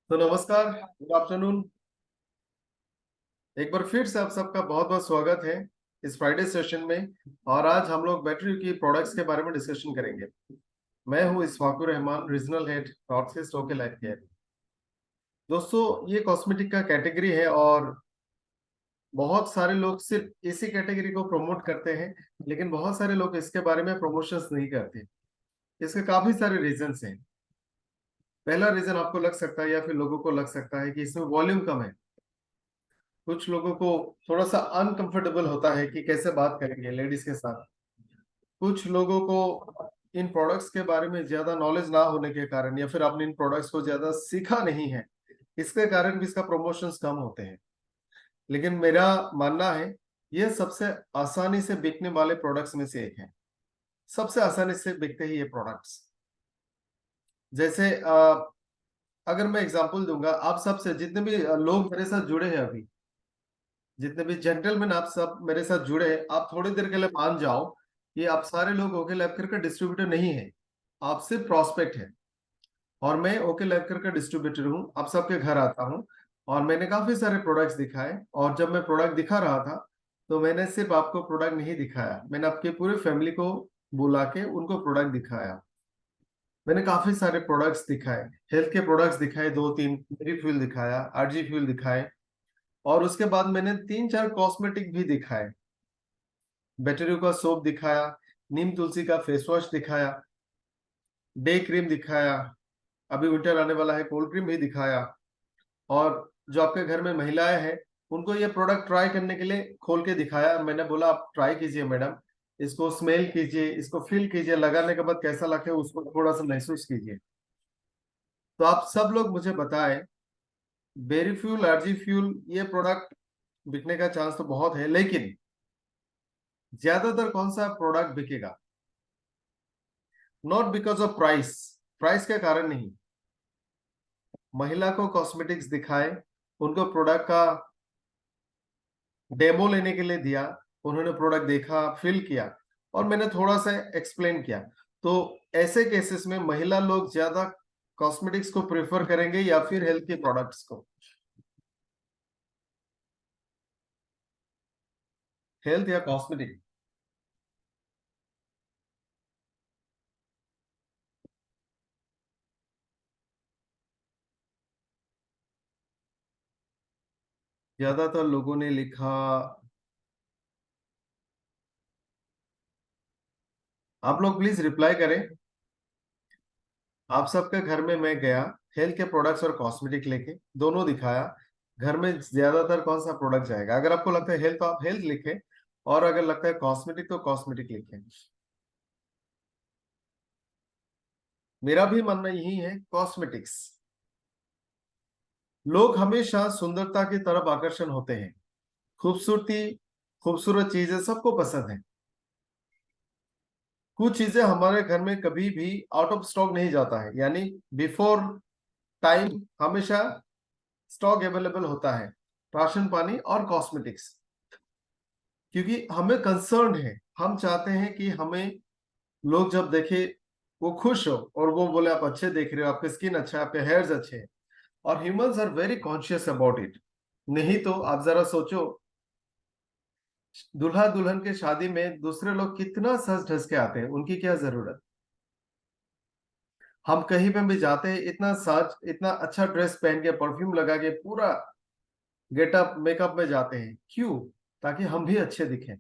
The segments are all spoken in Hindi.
तो नमस्कार, गुड आफ्टरनून। एक बार फिर से आप सबका बहुत बहुत स्वागत है इस फ्राइडे सेशन में। और आज हम लोग बैटरी की प्रोडक्ट्स के बारे में डिस्कशन करेंगे। मैं हूं Ishfaqur Rahman, regional head north east OK life care. दोस्तों, ये कॉस्मेटिक का कैटेगरी है और बहुत सारे लोग सिर्फ इसी कैटेगरी को प्रमोट करते हैं, लेकिन बहुत सारे लोग इसके बारे में प्रमोशंस नहीं करते। इसके काफी सारे रीजंस हैं। पहला रीजन आपको लग सकता है या फिर लोगों को लग सकता है कि इसमें वॉल्यूम कम है। कुछ लोगों को थोड़ा सा अनकंफर्टेबल होता है कि कैसे बात करेंगे लेडीज के साथ। कुछ लोगों को इन प्रोडक्ट्स के बारे में ज्यादा नॉलेज ना होने के कारण या फिर आपने इन प्रोडक्ट्स को ज्यादा सीखा नहीं है, इसके कारण भी इसका प्रमोशंस कम होते हैं। लेकिन मेरा मानना है ये सबसे आसानी से बिकने वाले प्रोडक्ट्स में से एक है। सबसे आसानी से बिकते ही ये प्रोडक्ट्स। जैसे अगर मैं एग्जांपल दूंगा, आप सबसे जितने भी लोग मेरे साथ जुड़े हैं अभी, जितने भी जेंटलमैन आप सब मेरे साथ जुड़े हैं, आप थोड़ी देर के लिए मान जाओ कि आप सारे लोग ओके लैबकेयर का डिस्ट्रीब्यूटर नहीं है। आप सिर्फ प्रॉस्पेक्ट है और मैं ओके लैबकेयर का डिस्ट्रीब्यूटर हूँ। आप सबके घर आता हूँ और मैंने काफी सारे प्रोडक्ट्स दिखाए। और जब मैं प्रोडक्ट दिखा रहा था तो मैंने सिर्फ आपको प्रोडक्ट नहीं दिखाया, मैंने आपके पूरे फैमिली को बुला के उनको प्रोडक्ट दिखाया। मैंने काफी सारे प्रोडक्ट्स दिखाए, हेल्थ के प्रोडक्ट्स दिखाए, दो तीन मेरी फ्यूल दिखाया, आरजी फ्यूल दिखाए। और उसके बाद मैंने तीन चार कॉस्मेटिक भी दिखाए। बैटरियो का सोप दिखाया, नीम तुलसी का फेस वॉश दिखाया, डे क्रीम दिखाया, अभी विंटर आने वाला है कोल्ड क्रीम भी दिखाया। और जो आपके घर में महिलाएं हैं उनको ये प्रोडक्ट ट्राई करने के लिए खोल के दिखाया। मैंने बोला आप ट्राई कीजिए मैडम, इसको स्मेल कीजिए, इसको फील कीजिए, लगाने के बाद कैसा लगे उसको थोड़ा सा महसूस कीजिए। तो आप सब लोग मुझे बताएं, बेरी फ्यूल, आरजी फ्यूल, ये प्रोडक्ट बिकने का चांस तो बहुत है, लेकिन ज्यादातर कौन सा प्रोडक्ट बिकेगा? Not because of price, price के कारण नहीं। महिला को कॉस्मेटिक्स दिखाए, उनको प्रोडक्ट का डेमो लेने के लिए दिया, उन्होंने प्रोडक्ट देखा, फील किया और मैंने थोड़ा सा एक्सप्लेन किया। तो ऐसे केसेस में महिला लोग ज्यादा कॉस्मेटिक्स को प्रेफर करेंगे या फिर हेल्थ के प्रोडक्ट्स को? हेल्थ या कॉस्मेटिक? ज्यादातर लोगों ने लिखा, आप लोग प्लीज रिप्लाई करें। आप सबके घर में मैं गया, हेल्थ के प्रोडक्ट्स और कॉस्मेटिक लेके दोनों दिखाया। घर में ज्यादातर कौन सा प्रोडक्ट जाएगा? अगर आपको लगता है हेल्थ तो आप हेल्थ लिखें, और अगर लगता है कॉस्मेटिक तो कॉस्मेटिक लिखें। मेरा भी मानना यही है, कॉस्मेटिक्स। लोग हमेशा सुंदरता की तरफ आकर्षण होते हैं। खूबसूरती, खूबसूरत चीजें सबको पसंद है। कुछ चीजें हमारे घर में कभी भी आउट ऑफ स्टॉक नहीं जाता है, यानी बिफोर टाइम हमेशा स्टॉक अवेलेबल होता है। राशन पानी और कॉस्मेटिक्स, क्योंकि हमें कंसर्न है। हम चाहते हैं कि हमें लोग जब देखे वो खुश हो और वो बोले आप अच्छे देख रहे हो, आपके स्किन अच्छा है, आपके हेयर्स अच्छे हैं। और humans are very conscious about it. नहीं तो आप जरा सोचो, दूल्हा दुल्हन के शादी में दूसरे लोग कितना सज धज के आते हैं, उनकी क्या जरूरत? हम कहीं पे भी जाते हैं इतना सज, इतना अच्छा ड्रेस पहन के, परफ्यूम लगा के, पूरा गेटअप मेकअप में जाते हैं, क्यों? ताकि हम भी अच्छे दिखें।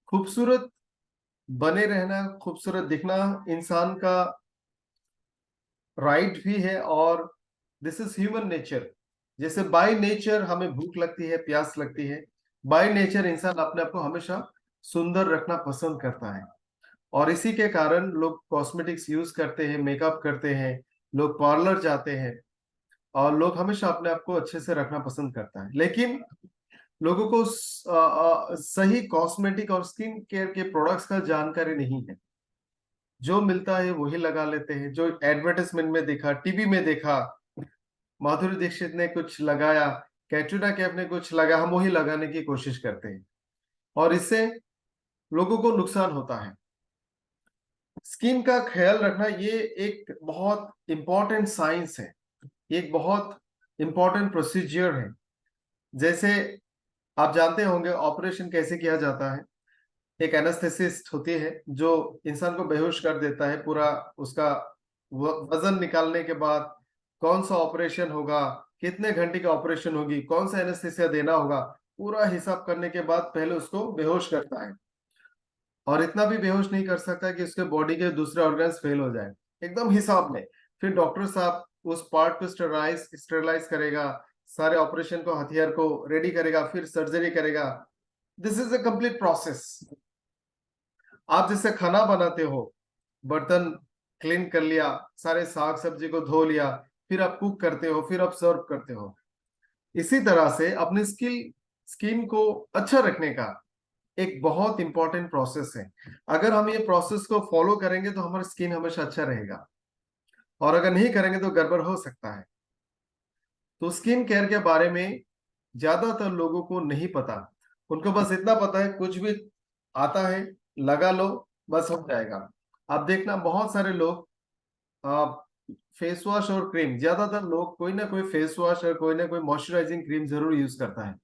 खूबसूरत बने रहना, खूबसूरत दिखना इंसान का राइट भी है, और दिस इज ह्यूमन नेचर। जैसे बाय नेचर हमें भूख लगती है, प्यास लगती है, बाय नेचर इंसान अपने आप को हमेशा सुंदर रखना पसंद करता है। और इसी के कारण लोग कॉस्मेटिक्स यूज करते हैं, मेकअप करते हैं, लोग पार्लर जाते हैं, और लोग हमेशा अपने आप को अच्छे से रखना पसंद करता है। लेकिन लोगों को सही कॉस्मेटिक और स्किन केयर के प्रोडक्ट्स का जानकारी नहीं है। जो मिलता है वही लगा लेते हैं, जो एडवर्टाइजमेंट में देखा, टीवी में देखा, माधुरी दीक्षित ने कुछ लगाया, कैटरीना कैफ ने कुछ लगा, हम वही लगाने की कोशिश करते हैं और इससे लोगों को नुकसान होता है। स्किन का ख्याल रखना ये एक बहुत इंपॉर्टेंट साइंस है। ये एक बहुत इंपॉर्टेंट प्रोसीजर है। जैसे आप जानते होंगे ऑपरेशन कैसे किया जाता है। एक एनेस्थेसिस्ट होती है जो इंसान को बेहोश कर देता है, पूरा उसका वजन निकालने के बाद कौन सा ऑपरेशन होगा, कितने घंटे की ऑपरेशन होगी, कौन सा एनेस्थेसिया देना होगा, पूरा हिसाब करने के बाद पहले उसको बेहोश करता है। और इतना भी बेहोश नहीं कर सकता कि उसके बॉडी के दूसरे ऑर्गन्स फेल हो जाए, एकदम हिसाब में। फिर डॉक्टर साहब उस पार्ट को स्टेरलाइज करेगा, सारे ऑपरेशन को, हथियार को रेडी करेगा, फिर सर्जरी करेगा। This is a complete process. आप जैसे खाना बनाते हो, बर्तन क्लीन कर लिया, सारे साग सब्जी को धो लिया, फिर आप कुक करते हो, फिर आप सर्व करते हो। इसी तरह से अपनी स्किन को अच्छा रखने का एक बहुत इंपॉर्टेंट प्रोसेस है। अगर हम ये प्रोसेस को फॉलो करेंगे तो हमारा स्किन हमेशा अच्छा रहेगा, और अगर नहीं करेंगे तो गड़बड़ हो सकता है। तो स्किन केयर के बारे में ज्यादातर लोगों को नहीं पता। उनको बस इतना पता है कुछ भी आता है लगा लो, बस हो जाएगा। आप देखना बहुत सारे लोग फेस वॉश और क्रीम, ज्यादातर लोग कोई ना कोई फेस वॉश और कोई ना कोई मॉइस्चराइजिंग क्रीम जरूर यूज करता है।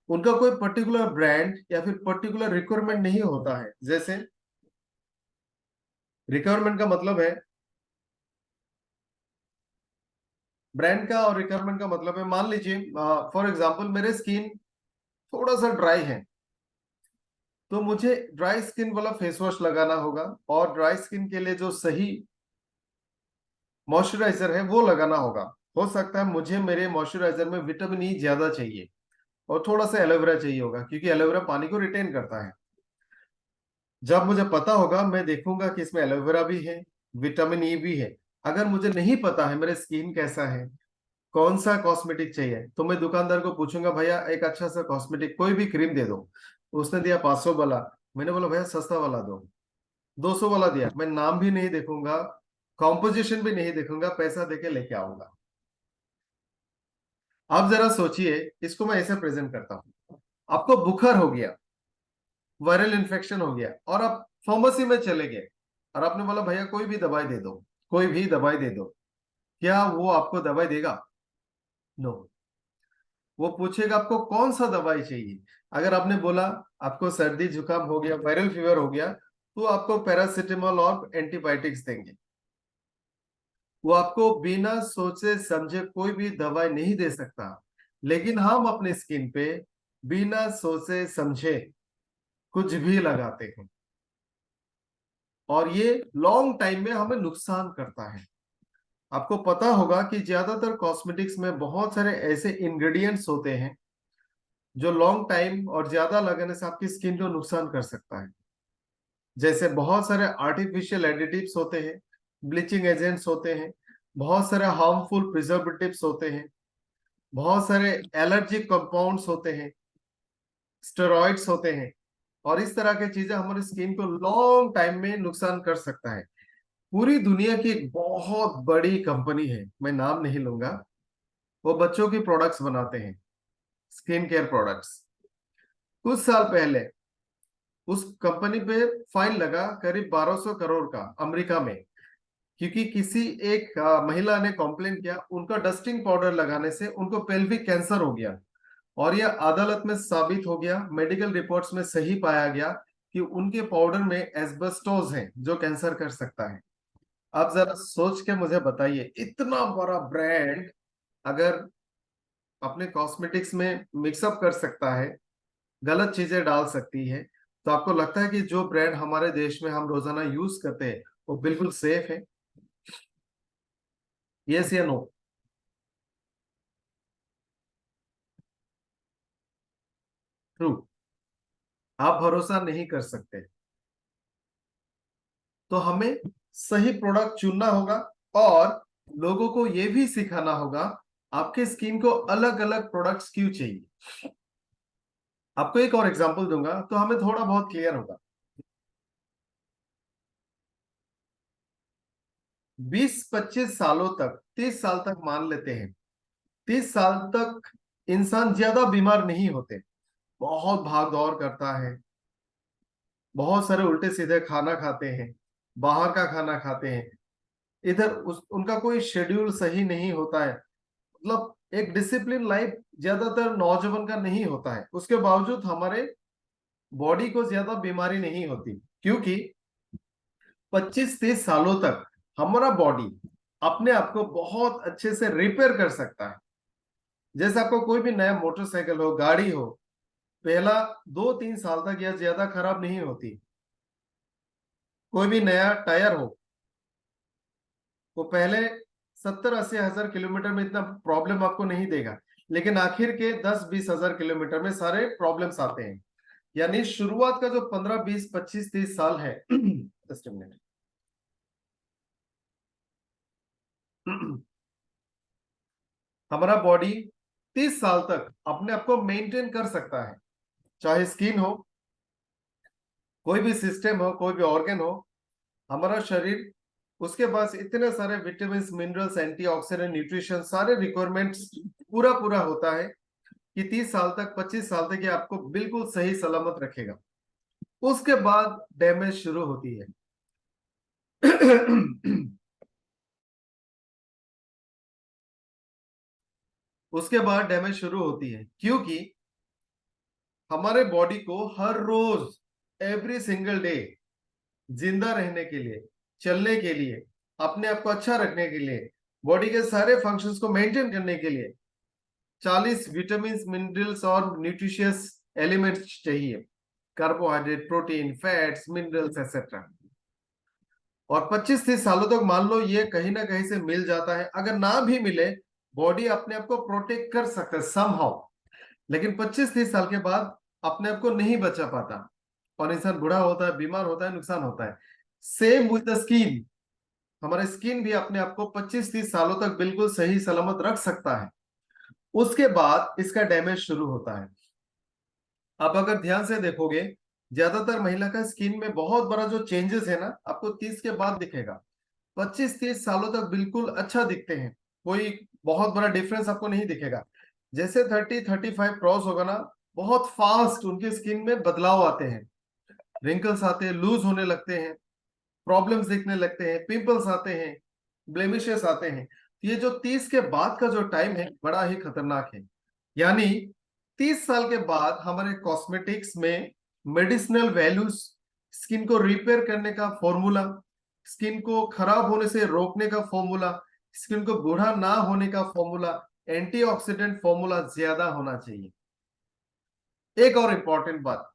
उनका कोई पर्टिकुलर ब्रांड या फिर पर्टिकुलर रिक्वायरमेंट नहीं होता है। जैसे रिक्वायरमेंट का मतलब है, ब्रांड का और रिक्वायरमेंट का मतलब है, मान लीजिए फॉर एग्जांपल मेरे स्किन थोड़ा सा ड्राई है, तो मुझे ड्राई स्किन वाला फेस वॉश लगाना होगा, और ड्राई स्किन के लिए जो सही मॉइस्चराइजर है वो लगाना होगा। हो सकता है मुझे मेरे मॉइस्चराइजर में विटामिन ई ज्यादा चाहिए और थोड़ा सा एलोवेरा चाहिए होगा, क्योंकि एलोवेरा पानी को रिटेन करता है। जब मुझे पता होगा, मैं देखूंगा कि इसमें एलोवेरा भी है, विटामिन ई भी है। अगर मुझे नहीं पता है मेरे स्किन कैसा है, कौन सा कॉस्मेटिक चाहिए, तो मैं दुकानदार को पूछूंगा, भैया एक अच्छा सा कॉस्मेटिक कोई भी क्रीम दे दो। उसने दिया 500 वाला, मैंने बोला भैया सस्ता वाला दो। 200 वाला दिया, मैं नाम भी नहीं देखूंगा, कॉम्पोजिशन भी नहीं देखूंगा, पैसा देके लेके आऊंगा। आप जरा सोचिए, इसको मैं ऐसे प्रेजेंट करता हूँ। आपको बुखार हो गया, वायरल इन्फेक्शन हो गया, और आप फार्मेसी में चले गए, और आपने बोला भैया कोई भी दवाई दे दो, कोई भी दवाई दे दो। क्या वो आपको दवाई देगा? नो। वो पूछेगा आपको कौन सा दवाई चाहिए। अगर आपने बोला आपको सर्दी जुकाम हो गया, वायरल फीवर हो गया, तो आपको पैरासिटामोल और एंटीबायोटिक्स देंगे। वो आपको बिना सोचे समझे कोई भी दवाई नहीं दे सकता। लेकिन हम अपने स्किन पे बिना सोचे समझे कुछ भी लगाते हैं, और ये लॉन्ग टाइम में हमें नुकसान करता है। आपको पता होगा कि ज्यादातर कॉस्मेटिक्स में बहुत सारे ऐसे इंग्रेडिएंट्स होते हैं जो लॉन्ग टाइम और ज्यादा लगाने से आपकी स्किन को नुकसान कर सकता है। जैसे बहुत सारे आर्टिफिशियल एडिटिव्स होते हैं, ब्लीचिंग एजेंट्स होते हैं, बहुत सारे हार्मफुल प्रिजर्वेटिव्स होते हैं, बहुत सारे एलर्जिक कंपाउंड्स होते हैं, स्टेरॉइड्स होते हैं, और इस तरह की चीजें हमारी स्किन को लॉन्ग टाइम में नुकसान कर सकता है। पूरी दुनिया की एक बहुत बड़ी कंपनी है, मैं नाम नहीं लूंगा, वो बच्चों की प्रोडक्ट्स बनाते हैं, स्किन केयर प्रोडक्ट्स। कुछ साल पहले उस कंपनी पे फाइन लगा करीब 1200 करोड़ का अमेरिका में, क्योंकि किसी एक महिला ने कंप्लेन किया, उनका डस्टिंग पाउडर लगाने से उनको पेल्विक कैंसर हो गया। और यह अदालत में साबित हो गया, मेडिकल रिपोर्ट्स में सही पाया गया कि उनके पाउडर में एस्बेस्टोस है जो कैंसर कर सकता है। आप जरा सोच के मुझे बताइए, इतना बड़ा ब्रांड अगर अपने कॉस्मेटिक्स में मिक्सअप कर सकता है, गलत चीजें डाल सकती है, तो आपको लगता है कि जो ब्रांड हमारे देश में हम रोजाना यूज करते हैं वो बिल्कुल सेफ है? यस या नो? ट्रू। आप भरोसा नहीं कर सकते, तो हमें सही प्रोडक्ट चुनना होगा, और लोगों को यह भी सिखाना होगा आपके स्किन को अलग अलग प्रोडक्ट्स क्यों चाहिए। आपको एक और एग्जांपल दूंगा तो हमें थोड़ा बहुत क्लियर होगा। 20-25 सालों तक, 30 साल तक मान लेते हैं, 30 साल तक इंसान ज्यादा बीमार नहीं होते। बहुत भाग दौड़ करता है, बहुत सारे उल्टे सीधे खाना खाते हैं, बाहर का खाना खाते हैं, इधर उनका कोई शेड्यूल सही नहीं होता है। मतलब एक डिसिप्लिन लाइफ ज्यादातर नौजवान का नहीं होता है, उसके बावजूद हमारे बॉडी को ज्यादा बीमारी नहीं होती, क्योंकि 25-30 सालों तक हमारा बॉडी अपने आप को बहुत अच्छे से रिपेयर कर सकता है। जैसे आपको कोई भी नया मोटरसाइकिल हो, गाड़ी हो, पहला 2-3 साल तक यह ज्यादा खराब नहीं होती। कोई भी नया टायर हो, वो पहले 70-80 हजार किलोमीटर में इतना प्रॉब्लम आपको नहीं देगा, लेकिन आखिर के 10-20 हजार किलोमीटर में सारे प्रॉब्लम्स आते हैं। यानी शुरुआत का जो 15-20-25-30 साल है जस्ट अ मिनट, हमारा बॉडी 30 साल तक अपने आप को मेंटेन कर सकता है, चाहे स्किन हो, कोई भी सिस्टम हो, कोई भी ऑर्गन हो, हमारा शरीर उसके पास इतने सारे विटामिन, मिनरल्स, एंटीऑक्सीडेंट, न्यूट्रिशन, सारे रिक्वायरमेंट्स पूरा पूरा होता है कि 30 साल तक, 25 साल तक ये आपको बिल्कुल सही सलामत रखेगा। उसके बाद डैमेज शुरू होती है। उसके बाद डैमेज शुरू होती है, क्योंकि हमारे बॉडी को हर रोज, एवरी सिंगल डे, जिंदा रहने के लिए, चलने के लिए, अपने आप को अच्छा रखने के लिए, बॉडी के सारे फंक्शंस को मेंटेन करने के लिए 40 विटामिन, मिनरल्स और न्यूट्रिशियस एलिमेंट्स चाहिए, carbohydrate, protein, fats, minerals etcetera. और 25-30 सालों तक मान लो ये कहीं ना कहीं से मिल जाता है, अगर ना भी मिले बॉडी अपने आप को प्रोटेक्ट कर सकता है समहाउ, लेकिन 25-30 साल के बाद अपने आप को नहीं बचा पाता और इंसान बूढ़ा होता है, बीमार होता है, नुकसान होता है। सेम विद द स्किन, हमारा स्किन भी अपने आप को 25-30 सालों तक बिल्कुल सही सलामत रख सकता है, उसके बाद इसका डैमेज शुरू होता है। अब अगर ध्यान से देखोगे, ज्यादातर महिला का स्किन में बहुत बड़ा जो चेंजेस है ना, आपको 30 के बाद दिखेगा। 25-30 सालों तक बिल्कुल अच्छा दिखते हैं, कोई बहुत बड़ा डिफरेंस आपको नहीं दिखेगा। जैसे 30-35 क्रॉस होगा ना, बहुत फास्ट उनके स्किन में बदलाव आते हैं, रिंकल्स आते हैं, लूज होने लगते हैं, प्रॉब्लम्स दिखने लगते हैं, पिंपल्स आते हैं, ब्लेमिशेस आते हैं। ये जो 30 के बाद का जो टाइम है बड़ा ही खतरनाक है। यानी 30 साल के बाद हमारे कॉस्मेटिक्स में मेडिसिनल वैल्यूज, स्किन को रिपेयर करने का फॉर्मूला, स्किन को खराब होने से रोकने का फॉर्मूला, स्किन को बूढ़ा ना होने का फॉर्मूला, एंटीऑक्सीडेंट फॉर्मूला ज्यादा होना चाहिए। एक और इंपॉर्टेंट बात,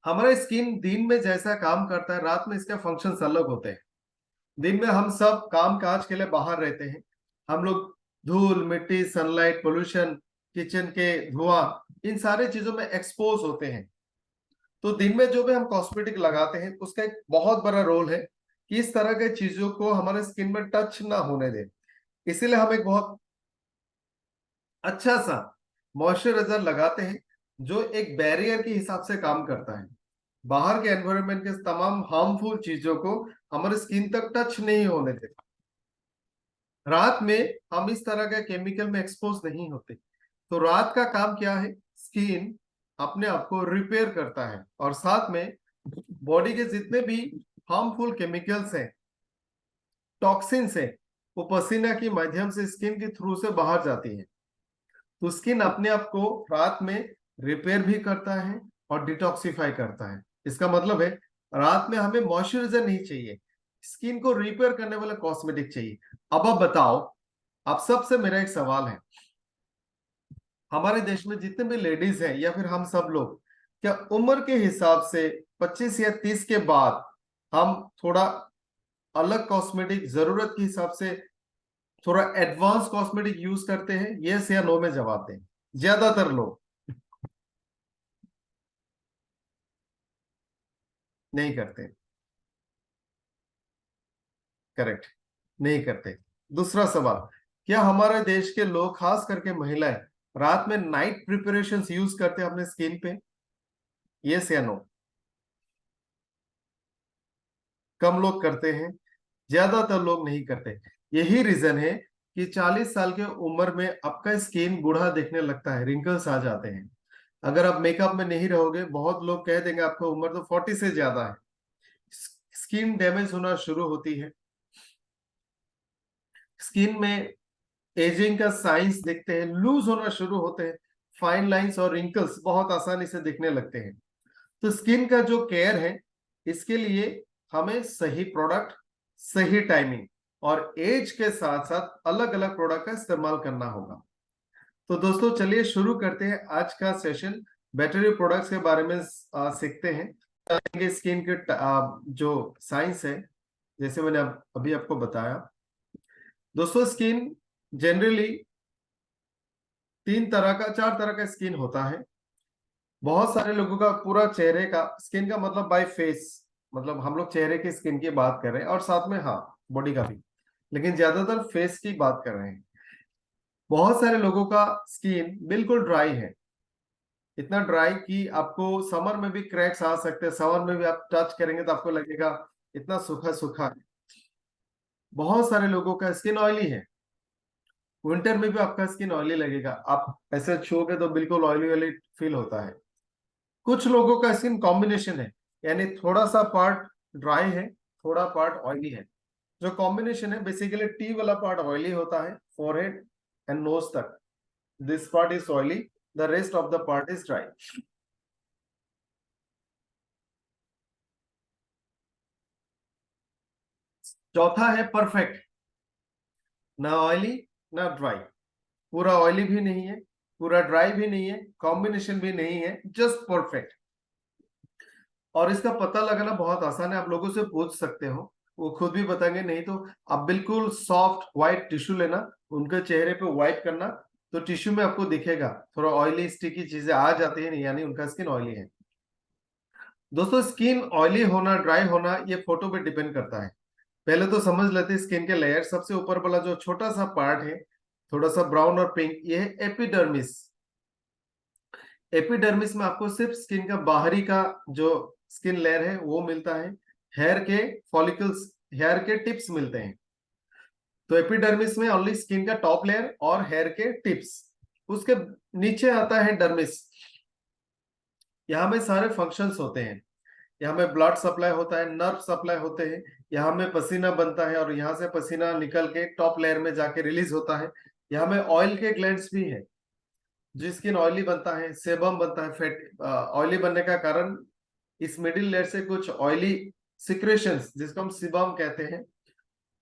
हमारा स्किन दिन में जैसा काम करता है, रात में इसका फंक्शंस अलग होते हैं। दिन में हम सब काम काज के लिए बाहर रहते हैं, हम लोग धूल मिट्टी, सनलाइट, पोल्यूशन, किचन के धुआं, इन सारे चीजों में एक्सपोज होते हैं। तो दिन में जो भी हम कॉस्मेटिक लगाते हैं उसका एक बहुत बड़ा रोल है कि इस तरह के चीजों को हमारे स्किन में टच ना होने दें। इसीलिए हम एक बहुत अच्छा सा मॉइस्चराइजर लगाते हैं जो एक बैरियर के हिसाब से काम करता है, बाहर के एनवायरनमेंट के तमाम हार्मफुल चीजों को हमारे स्किन तक टच नहीं होने देता। रात में हम इस तरह के केमिकल में एक्सपोज नहीं होते, तो रात का काम क्या है, स्किन अपने आप को रिपेयर करता है और साथ में बॉडी के जितने भी हार्मफुल केमिकल्स हैं, टॉक्सिन्स हैं, वो पसीना के माध्यम से स्किन के थ्रू से बाहर जाती है। तो स्किन अपने आप को रात में रिपेयर भी करता है और डिटॉक्सिफाई करता है। इसका मतलब है रात में हमें मॉइस्चराइजर नहीं चाहिए, स्किन को रिपेयर करने वाला कॉस्मेटिक चाहिए। अब आप बताओ, आप सबसे मेरा एक सवाल है, हमारे देश में जितने भी लेडीज हैं या फिर हम सब लोग, क्या उम्र के हिसाब से 25 या 30 के बाद हम थोड़ा अलग कॉस्मेटिक, जरूरत के हिसाब से थोड़ा एडवांस कॉस्मेटिक यूज करते हैं? यस या नो में जवाब दें। ज्यादातर लोग नहीं करते। करेक्ट, नहीं करते। दूसरा सवाल, क्या हमारे देश के लोग, खास करके महिलाएं, रात में नाइट प्रिपरेशन यूज करते हैं अपने स्किन पे? यस या नो? कम लोग करते हैं, ज्यादातर लोग नहीं करते। यही रीजन है कि 40 साल के उम्र में आपका स्किन बूढ़ा दिखने लगता है, रिंकल्स आ जाते हैं। अगर आप मेकअप में नहीं रहोगे, बहुत लोग कह देंगे आपका उम्र तो 40 से ज्यादा है, स्किन डैमेज होना शुरू होती है। स्किन में एजिंग का साइंस दिखते हैं, लूज होना शुरू होते हैं, फाइन लाइंस और रिंकल्स बहुत आसानी से दिखने लगते हैं। तो स्किन का जो केयर है, इसके लिए हमें सही प्रोडक्ट, सही टाइमिंग और एज के साथ साथ अलग अलग प्रोडक्ट का इस्तेमाल करना होगा। तो दोस्तों चलिए शुरू करते हैं आज का सेशन। बैटरी प्रोडक्ट्स के बारे में सीखते हैं। स्किन के जो साइंस है, जैसे मैंने अभी आपको बताया दोस्तों, स्किन जनरली 4 तरह का स्किन होता है। बहुत सारे लोगों का पूरा चेहरे का स्किन का मतलब बाय फेस, मतलब हम लोग चेहरे की स्किन की बात कर रहे हैं और साथ में हाँ बॉडी का भी, लेकिन ज्यादातर फेस की बात कर रहे हैं। बहुत सारे लोगों का स्किन बिल्कुल ड्राई है, इतना ड्राई कि आपको समर में भी क्रैक्स आ सकते हैं। समर में भी आप टच करेंगे तो आपको लगेगा इतना सूखा सूखा है। बहुत सारे लोगों का स्किन ऑयली है, विंटर में भी आपका स्किन ऑयली लगेगा, आप ऐसे छूओगे तो बिल्कुल ऑयली ऑयली फील होता है। कुछ लोगों का स्किन कॉम्बिनेशन है, यानी थोड़ा सा पार्ट ड्राई है, थोड़ा पार्ट ऑयली है। जो कॉम्बिनेशन है बेसिकली टी वाला पार्ट ऑयली होता है, फोरहेड एंड नोज तक this part is oily, the rest of the part is dry. चौथा है परफेक्ट, ना ऑयली ना ड्राई, पूरा ऑयली भी नहीं है, पूरा ड्राई भी नहीं है, कॉम्बिनेशन भी नहीं है, जस्ट परफेक्ट। और इसका पता लगाना बहुत आसान है, आप लोगों से पूछ सकते हो, वो खुद भी बताएंगे। नहीं तो आप बिल्कुल सॉफ्ट व्हाइट टिश्यू लेना, उनके चेहरे पे वाइप करना, तो टिश्यू में आपको दिखेगा थोड़ा ऑयली स्टिकी चीजें आ जाती है, नहीं यानी उनका स्किन ऑयली है। दोस्तों स्किन ऑयली होना ड्राई होना ये फोटो पे डिपेंड करता है। पहले तो समझ लेते हैं स्किन के लेयर। सबसे ऊपर वाला जो छोटा सा पार्ट है, थोड़ा सा ब्राउन और पिंक, ये है एपिडर्मिस। एपिडर्मिस में आपको सिर्फ स्किन का बाहरी का जो स्किन लेयर है वो मिलता है, हेयर के फॉलिकल्स, हेयर के टिप्स मिलते हैं। तो एपिडर्मिस में ओनली स्किन का टॉप लेयर और हेयर के टिप्स। उसके नीचे आता है डर्मिस, यहाँ में सारे फंक्शंस होते हैं। यहाँ में ब्लड सप्लाई होता है, नर्व सप्लाई होते हैं, यहाँ में पसीना बनता है और यहाँ से पसीना निकल के टॉप लेयर में जाके रिलीज होता है। यहाँ में ऑयल के ग्लैंड्स भी है, जो स्किन ऑयली बनता है, सेबम बनता है। फैट ऑयली बनने का कारण इस मिडिल लेयर से कुछ ऑयली सिक्रेशंस, जिसको हम सीबम कहते हैं,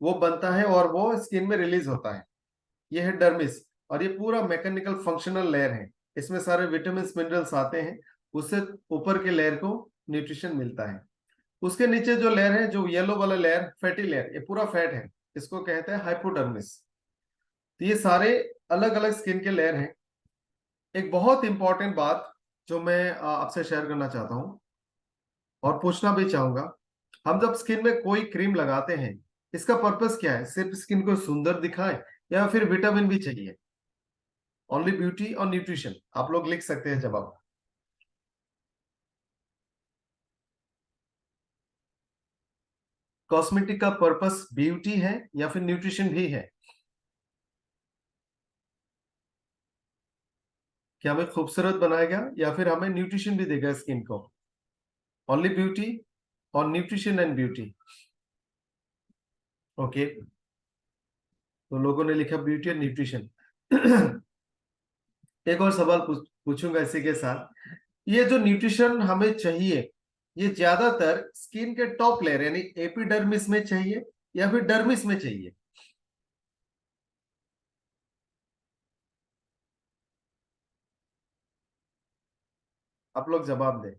वो बनता है और वो स्किन में रिलीज होता है। ये है डर्मिस, और ये पूरा मैकेनिकल फंक्शनल लेयर है। इसमें सारे विटामिन मिनरल्स आते हैं, उससे ऊपर के लेयर को न्यूट्रिशन मिलता है। उसके नीचे जो लेयर है, जो येलो वाला लेयर, फैटी लेयर, ये पूरा फैट है, इसको कहते हैं हाइपोडर्मिस। तो ये सारे अलग अलग स्किन के लेयर हैं। एक बहुत इंपॉर्टेंट बात जो मैं आपसे शेयर करना चाहता हूं और पूछना भी चाहूंगा, हम जब स्किन में कोई क्रीम लगाते हैं, इसका पर्पस क्या है? सिर्फ स्किन को सुंदर दिखाए या फिर विटामिन भी चाहिए? ओनली ब्यूटी और न्यूट्रिशन? आप लोग लिख सकते हैं जवाब। कॉस्मेटिक का पर्पस ब्यूटी है या फिर न्यूट्रिशन भी है? क्या हमें खूबसूरत बनाएगा या फिर हमें न्यूट्रिशन भी देगा स्किन को? ओनली ब्यूटी और न्यूट्रिशन एंड ब्यूटी। ओके, तो लोगों ने लिखा ब्यूटी एंड न्यूट्रिशन। एक और सवाल पूछूंगा इसी के साथ। ये जो न्यूट्रिशन हमें चाहिए, ये ज्यादातर स्किन के टॉप लेयर यानी एपिडर्मिस में चाहिए या फिर डर्मिस में चाहिए? आप लोग जवाब दें।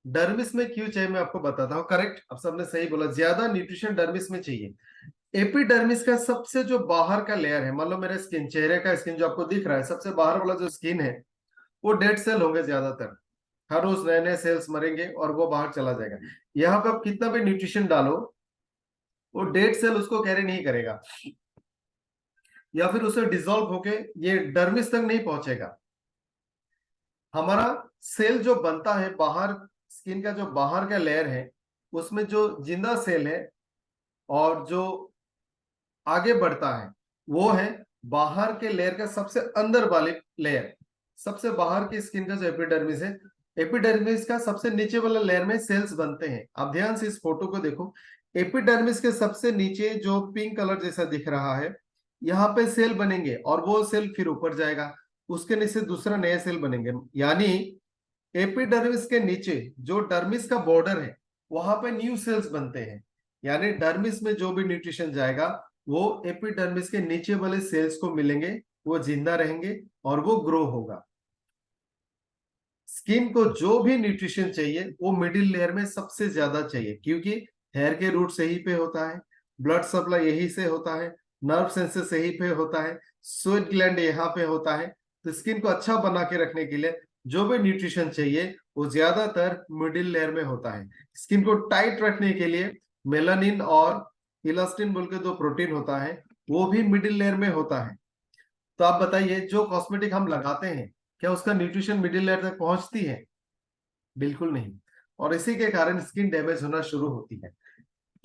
डर्मिस में क्यों चाहिए मैं आपको बताता हूँ। करेक्ट, अब सबने सही बोला, ज्यादा न्यूट्रिशन डर्मिस में चाहिए। एपिडर्मिस का सबसे जो बाहर का लेयर है, मान लो मेरे स्किन, चेहरे का स्किन जो आपको दिख रहा है, सबसे बाहर वाला जो स्किन है, वो डेड सेल होंगे ज्यादातर। हर रोज नए नए सेल्स मरेंगे और वो बाहर चला जाएगा। यहाँ पे आप कितना भी न्यूट्रिशन डालो, वो डेड सेल उसको कैरी नहीं करेगा, या फिर उसे डिसॉल्व होके ये डर्मिस तक नहीं पहुंचेगा। हमारा सेल जो बनता है बाहर, स्किन का जो बाहर का लेयर है, उसमें जो जिंदा सेल है और जो आगे बढ़ता है, वो है बाहर के लेयर का सबसे अंदर वाले लेयर। सबसे बाहर की स्किन का जो एपिडर्मिस है, एपिडर्मिस का सबसे नीचे वाला लेयर में सेल्स बनते हैं। आप ध्यान से इस फोटो को देखो, एपिडर्मिस के सबसे नीचे जो पिंक कलर जैसा दिख रहा है, यहाँ पे सेल बनेंगे और वो सेल फिर ऊपर जाएगा, उसके नीचे दूसरा नया सेल बनेंगे। यानी एपिडर्मिस के नीचे जो डर्मिस का बॉर्डर है वहां पे न्यू सेल्स बनते हैं। यानी डर्मिस में जो भी न्यूट्रिशन जाएगा वो एपिडर्मिस के नीचे वाले सेल्स को मिलेंगे, वो जिंदा रहेंगे और वो ग्रो होगा। स्किन को जो भी न्यूट्रिशन चाहिए वो मिडिल लेयर में सबसे ज्यादा चाहिए, क्योंकि हेयर के रूट सही पे होता है, ब्लड सप्लाई यही से होता है, नर्व सेंसर सही पे होता है, स्वेट ग्लैंड यहाँ पे होता है। तो स्किन को अच्छा बना के रखने के लिए जो भी न्यूट्रिशन चाहिए वो ज्यादातर मिडिल लेयर में होता है। स्किन को टाइट रखने के लिए मेलानिन और इलास्टिन बोल के दो प्रोटीन होता है, वो भी मिडिल लेयर में होता है। तो आप बताइए, जो कॉस्मेटिक हम लगाते हैं क्या उसका न्यूट्रिशन मिडिल लेयर तक पहुंचती है? बिल्कुल नहीं। और इसी के कारण स्किन डैमेज होना शुरू होती है।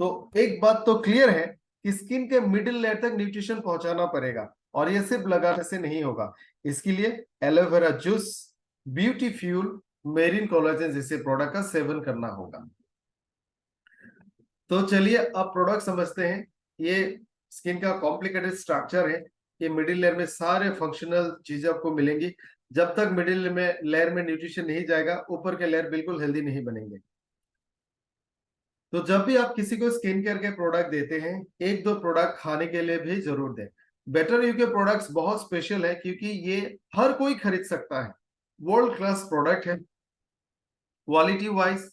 तो एक बात तो क्लियर है कि स्किन के मिडिल लेयर तक न्यूट्रिशन पहुंचाना पड़ेगा, और ये सिर्फ लगाने से नहीं होगा। इसके लिए aloe vera juice, beauty fuel, marine collagen जैसे प्रोडक्ट का सेवन करना होगा। तो चलिए अब प्रोडक्ट समझते हैं। ये स्किन का कॉम्प्लिकेटेड स्ट्रक्चर है। ये मिडिल लेयर में सारे फंक्शनल चीजें आपको मिलेंगी। जब तक मिडिल में लेयर में न्यूट्रिशन नहीं जाएगा, ऊपर के लेयर बिल्कुल हेल्दी नहीं बनेंगे। तो जब भी आप किसी को स्किन केयर के प्रोडक्ट देते हैं, एक दो प्रोडक्ट खाने के लिए भी जरूर दें। बेटर यू के प्रोडक्ट्स बहुत स्पेशल है क्योंकि ये हर कोई खरीद सकता है। वर्ल्ड क्लास प्रोडक्ट है, quality wise,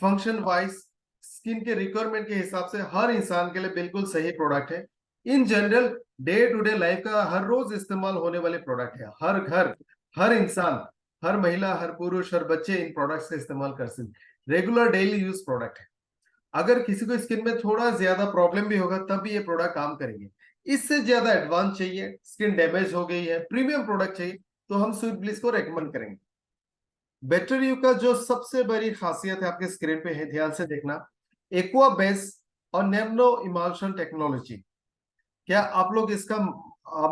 function wise, skin के रिक्वायरमेंट के हिसाब से हर इंसान के लिए बिल्कुल सही प्रोडक्ट है। In general day to day life का हर रोज इस्तेमाल होने वाले प्रोडक्ट है। हर घर, हर इंसान, हर महिला, हर पुरुष, हर बच्चे इन प्रोडक्ट्स का इस्तेमाल कर सकते। रेगुलर डेली यूज प्रोडक्ट है। अगर किसी को स्किन में थोड़ा ज्यादा प्रॉब्लम भी होगा तब भी ये प्रोडक्ट काम करेंगे। इससे ज्यादा एडवांस चाहिए, स्किन डैमेज हो गई है, प्रीमियम प्रोडक्ट चाहिए, तो हम स्वीट ब्लिस को रेकमेंड करेंगे। बेटर यू का जो सबसे बड़ी खासियत है आपके स्क्रीन पे है, ध्यान से देखना, एक्वा बेस और नैनो इमल्शन टेक्नोलॉजी। क्या आप लोग इसका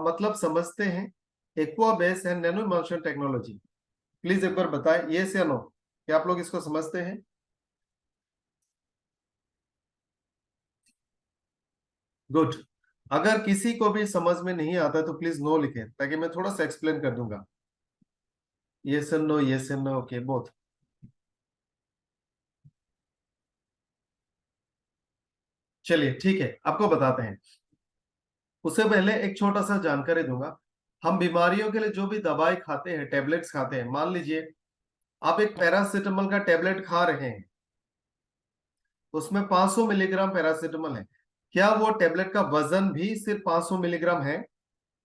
मतलब समझते हैं? Aqua base and nano emulsion technology, please एक बार बताएं यस या नो, क्या आप लोग इसको समझते हैं? गुड। अगर किसी को भी समझ में नहीं आता तो प्लीज नो लिखे, ताकि मैं थोड़ा सा एक्सप्लेन कर दूंगा। Yes and no, yes and no, okay both. चलिए ठीक है, आपको बताते हैं। उससे पहले एक छोटा सा जानकारी दूंगा। हम बीमारियों के लिए जो भी दवाई खाते हैं, टेबलेट्स खाते हैं, मान लीजिए आप एक पैरासीटामोल का टेबलेट खा रहे हैं, उसमें 500 मिलीग्राम पैरासीटामोल है। क्या वो टेबलेट का वजन भी सिर्फ 500 मिलीग्राम है?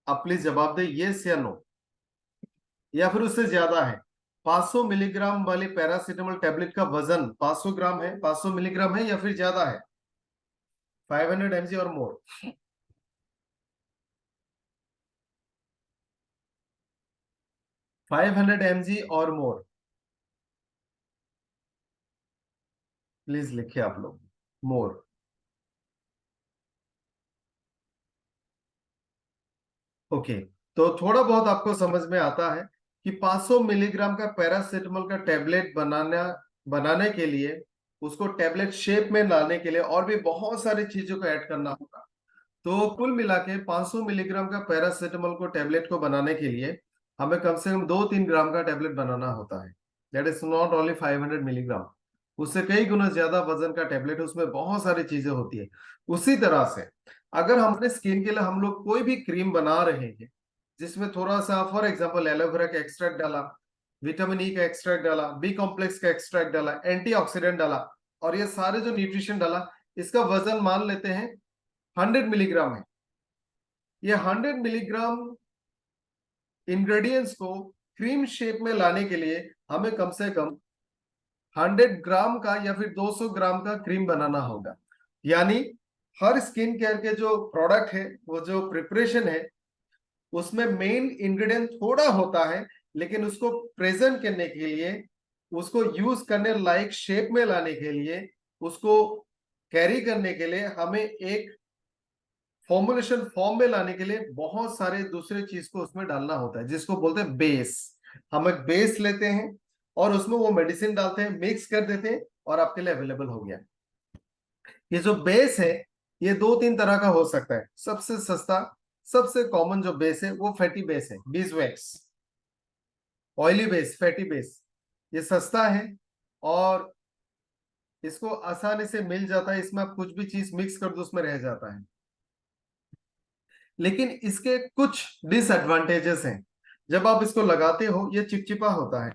आप प्लीज जवाब दें यस या नो, या फिर उससे ज्यादा है? 500 मिलीग्राम वाले पैरासीटामोल टेबलेट का वजन 500 ग्राम है, 500 मिलीग्राम है, या फिर ज्यादा है? 500 mg और मोर? 500 mg और मोर, प्लीज लिखिए आप लोग मोर। ओके। तो थोड़ा बहुत आपको समझ में आता है कि 500 मिलीग्राम का पैरासीटामोल का टेबलेट बनाने के लिए, उसको टेबलेट शेप में लाने के लिए और भी बहुत सारी चीजों को ऐड करना होगा। तो कुल मिला के 500 मिलीग्राम का पैरासीटामोल को टेबलेट को बनाने के लिए हमें कम से कम 2-3 ग्राम का टेबलेट बनाना होता है। That is not only 500 milligram, उससे कई गुना ज्यादा वजन का टेबलेट है, उसमें बहुत सारी चीजें होती है। उसी तरह से अगर हम अपने स्किन के लिए हम लोग कोई भी क्रीम बना रहे हैं, जिसमें थोड़ा सा फॉर एग्जांपल एलोवेरा का एक्सट्रैक्ट डाला, विटामिन ई का एक्सट्रैक्ट डाला, बी कॉम्प्लेक्स का एक्सट्रैक्ट डाला, एंटीऑक्सीडेंट डाला, और ये सारे जो न्यूट्रिशन डाला, इसका वजन मान लेते हैं 100 मिलीग्राम है। ये 100 मिलीग्राम इंग्रेडिएंट्स को क्रीम शेप में लाने के लिए हमें कम से कम 100 ग्राम का या फिर 200 ग्राम का क्रीम बनाना होगा। यानी हर स्किन केयर के जो प्रोडक्ट है, वो जो प्रिपरेशन है, उसमें मेन इंग्रेडिएंट थोड़ा होता है, लेकिन उसको प्रेजेंट करने के लिए, उसको यूज करने लायक शेप में लाने के लिए, उसको कैरी करने के लिए हमें एक फॉर्मुलेशन फॉर्म में लाने के लिए बहुत सारे दूसरे चीज को उसमें डालना होता है, जिसको बोलते हैं बेस। हम एक बेस लेते हैं और उसमें वो मेडिसिन डालते हैं, मिक्स कर देते हैं, और आपके लिए अवेलेबल हो गया। ये जो बेस है ये दो तीन तरह का हो सकता है। सबसे सस्ता, सबसे कॉमन जो बेस है वो फैटी बेस है, बीजवैक्स, ऑयली बेस, फैटी बेस। ये सस्ता है और इसको आसानी से मिल जाता है, इसमें आप कुछ भी चीज मिक्स कर दो उसमें रह जाता है। लेकिन इसके कुछ डिसएडवांटेजेस हैं। जब आप इसको लगाते हो ये चिपचिपा होता है,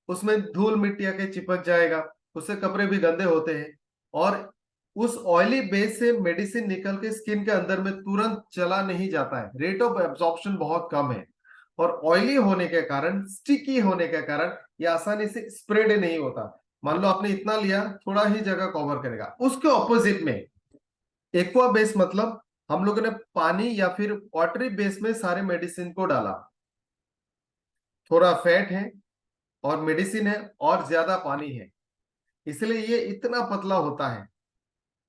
उसमें धूल मिट्टी आके चिपक जाएगा, उससे कपड़े भी गंदे होते हैं। और उस ऑयली बेस से मेडिसिन निकल के स्किन के अंदर में तुरंत चला नहीं जाता है, रेट ऑफ एब्जॉर्प्शन बहुत कम है। और ऑयली होने के कारण, स्टिकी होने के कारण ये आसानी से स्प्रेड नहीं होता। मान लो आपने इतना लिया, थोड़ा ही जगह कवर करेगा। उसके ऑपोजिट में एक्वा बेस, मतलब हम लोगों ने पानी या फिर वाटरी बेस में सारे मेडिसिन को डाला, थोड़ा फैट है और मेडिसिन है और ज्यादा पानी है, इसलिए ये इतना पतला होता है।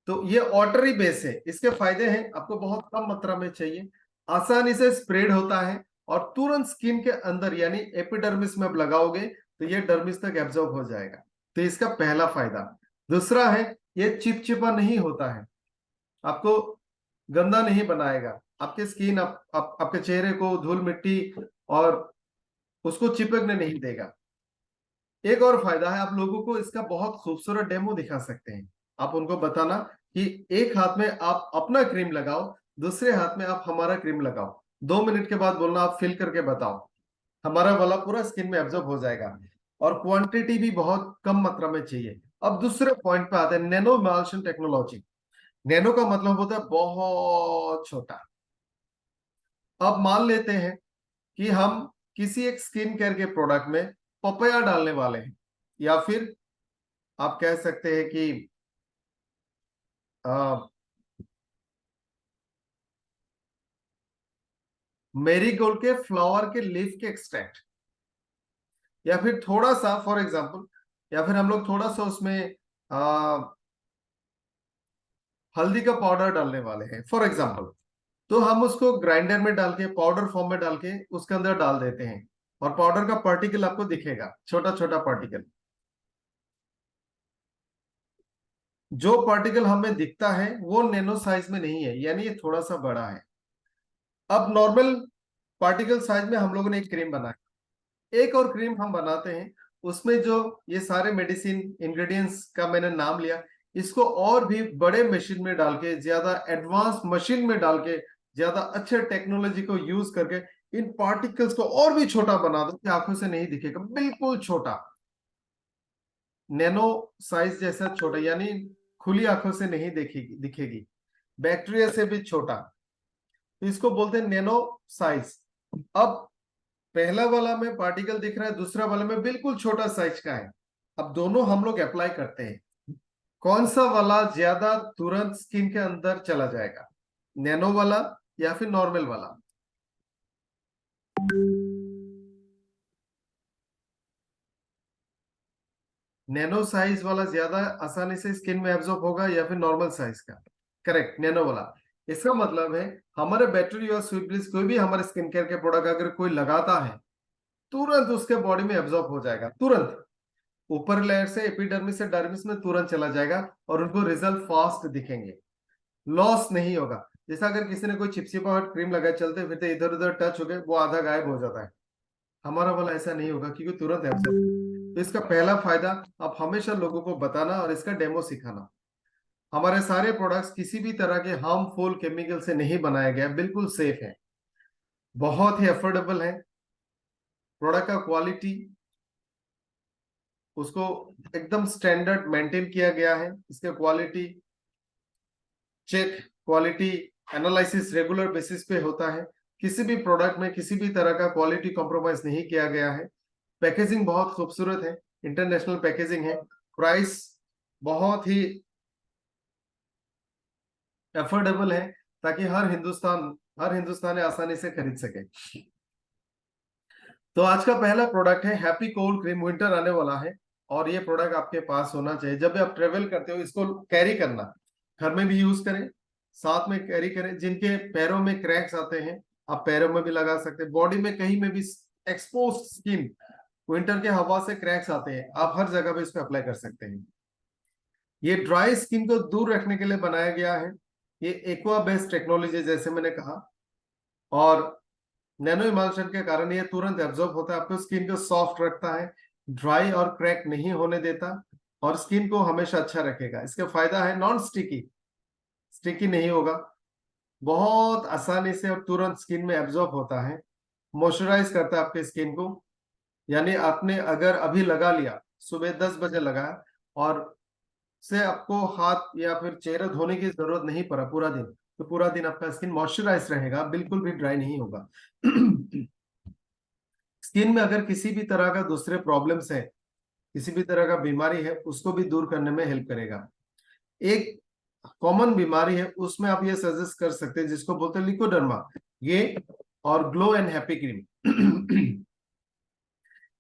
तो ये वाटरी बेस है। इसके फायदे हैं, आपको बहुत कम मात्रा में चाहिए, आसानी से स्प्रेड होता है और तुरंत स्किन के अंदर यानी एपिडर्मिस में आप लगाओगे तो ये डर्मिस तक एब्जॉर्ब हो जाएगा। तो इसका पहला फायदा। दूसरा है ये चिपचिपा नहीं होता है, आपको गंदा नहीं बनाएगा, आपके स्किन आपके चेहरे को धूल मिट्टी और उसको चिपकने नहीं देगा। एक और फायदा है, आप लोगों को इसका बहुत खूबसूरत डेमो दिखा सकते हैं। आप उनको बताना कि एक हाथ में आप अपना क्रीम लगाओ, दूसरे हाथ में आप हमारा क्रीम लगाओ, 2 मिनट के बाद बोलना आप फिल करके बताओ, हमारा वाला पूरा स्किन में एब्जॉर्ब हो जाएगा। और क्वांटिटी भी बहुत कम मात्रा में चाहिए। अब दूसरे पॉइंट पे आते हैं, नैनो इमल्शन टेक्नोलॉजी। नैनो का मतलब होता है बहुत छोटा। अब मान लेते हैं कि हम किसी एक स्किन केयर के प्रोडक्ट में पपया डालने वाले हैं, या फिर आप कह सकते हैं कि मेरीगोल्ड के फ्लावर के लीफ के एक्सट्रैक्ट, या फिर थोड़ा सा फॉर एग्जांपल, या फिर हम लोग थोड़ा सा उसमें हल्दी का पाउडर डालने वाले हैं फॉर एग्जांपल। तो हम उसको ग्राइंडर में डाल के, पाउडर फॉर्म में डाल के उसके अंदर डाल देते हैं, और पाउडर का पार्टिकल आपको दिखेगा, छोटा छोटा पार्टिकल। जो पार्टिकल हमें दिखता है वो नैनो साइज में नहीं है, यानी ये थोड़ा सा बड़ा है। अब नॉर्मल पार्टिकल साइज में हम लोगों ने एक क्रीम बनाया, एक और क्रीम हम बनाते हैं, उसमें जो ये सारे मेडिसिन इंग्रेडिएंट्स का मैंने नाम लिया, इसको और भी बड़े मशीन में डाल के, ज्यादा एडवांस मशीन में डाल के, ज्यादा अच्छे टेक्नोलॉजी को यूज करके इन पार्टिकल्स को और भी छोटा बना दो कि आंखों से नहीं दिखेगा, बिल्कुल छोटा, नैनो साइज जैसा छोटा, यानी खुली आंखों से नहीं दिखेगी, बैक्टीरिया से भी छोटा। तो इसको बोलते हैं नैनो साइज। अब पहला वाला में पार्टिकल दिख रहा है, दूसरा वाला में बिल्कुल छोटा साइज का है। अब दोनों हम लोग अप्लाई करते हैं, कौन सा वाला ज्यादा तुरंत स्किन के अंदर चला जाएगा, नैनो वाला या फिर नॉर्मल वाला? नैनो साइज वाला ज्यादा आसानी से स्किन में एब्जॉर्ब होगा या फिर नॉर्मल साइज का? करेक्ट, नैनो वाला। इसका मतलब है हमारे बैटरी और स्वीट ब्लिस, कोई भी हमारे स्किन केयर के प्रोडक्ट अगर कोई लगाता है, तुरंत उसके बॉडी में एब्जॉर्ब हो जाएगा, तुरंत ऊपर लेयर से, एपिडर्मिस से डर्मिस में तुरंत चला जाएगा, और उनको रिजल्ट फास्ट दिखेंगे, लॉस नहीं होगा। जैसा अगर किसी ने कोई चिपचिपाहट क्रीम लगाए, चलते फिरते इधर उधर टच हो गए, वो आधा गायब हो जाता है, हमारा वाला ऐसा नहीं होगा क्योंकि तुरंत एब्जॉर्ब। तो इसका पहला फायदा, आप हमेशा लोगों को बताना और इसका डेमो सिखाना। हमारे सारे प्रोडक्ट्स किसी भी तरह के हार्मफुल केमिकल से नहीं बनाया गया, बिल्कुल सेफ है, बहुत ही अफोर्डेबल है। प्रोडक्ट का क्वालिटी, उसको एकदम स्टैंडर्ड मेंटेन किया गया है। इसके quality check, quality analysis regular basis पे होता है। किसी भी प्रोडक्ट में किसी भी तरह का क्वालिटी कॉम्प्रोमाइज नहीं किया गया है। पैकेजिंग बहुत खूबसूरत है, इंटरनेशनल पैकेजिंग है। प्राइस बहुत ही अफोर्डेबल है, ताकि हर हिंदुस्तानी आसानी से खरीद सके। तो आज का पहला प्रोडक्ट है हैप्पी कोल्ड क्रीम। विंटर आने वाला है और ये प्रोडक्ट आपके पास होना चाहिए। जब भी आप ट्रेवल करते हो इसको कैरी करना, घर में भी यूज करें, साथ में कैरी करें। जिनके पैरों में क्रैक्स आते हैं, आप पैरों में भी लगा सकते हैं, बॉडी में कहीं में भी एक्सपोज स्किन, विंटर के हवा से क्रैक्स आते हैं, आप हर जगह पे इसको अप्लाई कर सकते हैं। ये ड्राई स्किन को दूर रखने के लिए बनाया गया है। ये एक्वा बेस्ड टेक्नोलॉजी जैसे मैंने कहा, और नैनो इमल्शन के कारण ये तुरंत एब्जॉर्ब होता है, आपको स्किन को सॉफ्ट रखता है, ड्राई और क्रैक नहीं होने देता, और स्किन को हमेशा अच्छा रखेगा। इसका फायदा है नॉन स्टिकी, स्टिकी नहीं होगा, बहुत आसानी से और तुरंत स्किन में एब्जॉर्ब होता है, मॉइस्चराइज करता है आपके स्किन को। यानी आपने अगर अभी लगा लिया, सुबह 10 बजे लगाया, और से आपको हाथ या फिर चेहरा धोने की जरूरत नहीं पड़ा पूरा दिन, तो पूरा दिन आपका स्किन मॉइस्चराइज रहेगा, बिल्कुल भी ड्राई नहीं होगा। स्किन में अगर किसी भी तरह का दूसरे प्रॉब्लम्स है, किसी भी तरह का बीमारी है, उसको भी दूर करने में हेल्प करेगा। एक कॉमन बीमारी है, उसमें आप ये सजेस्ट कर सकते हैं, जिसको बोलते हैं लिकोडर्मा, ये और ग्लो एंड हैप्पी क्रीम।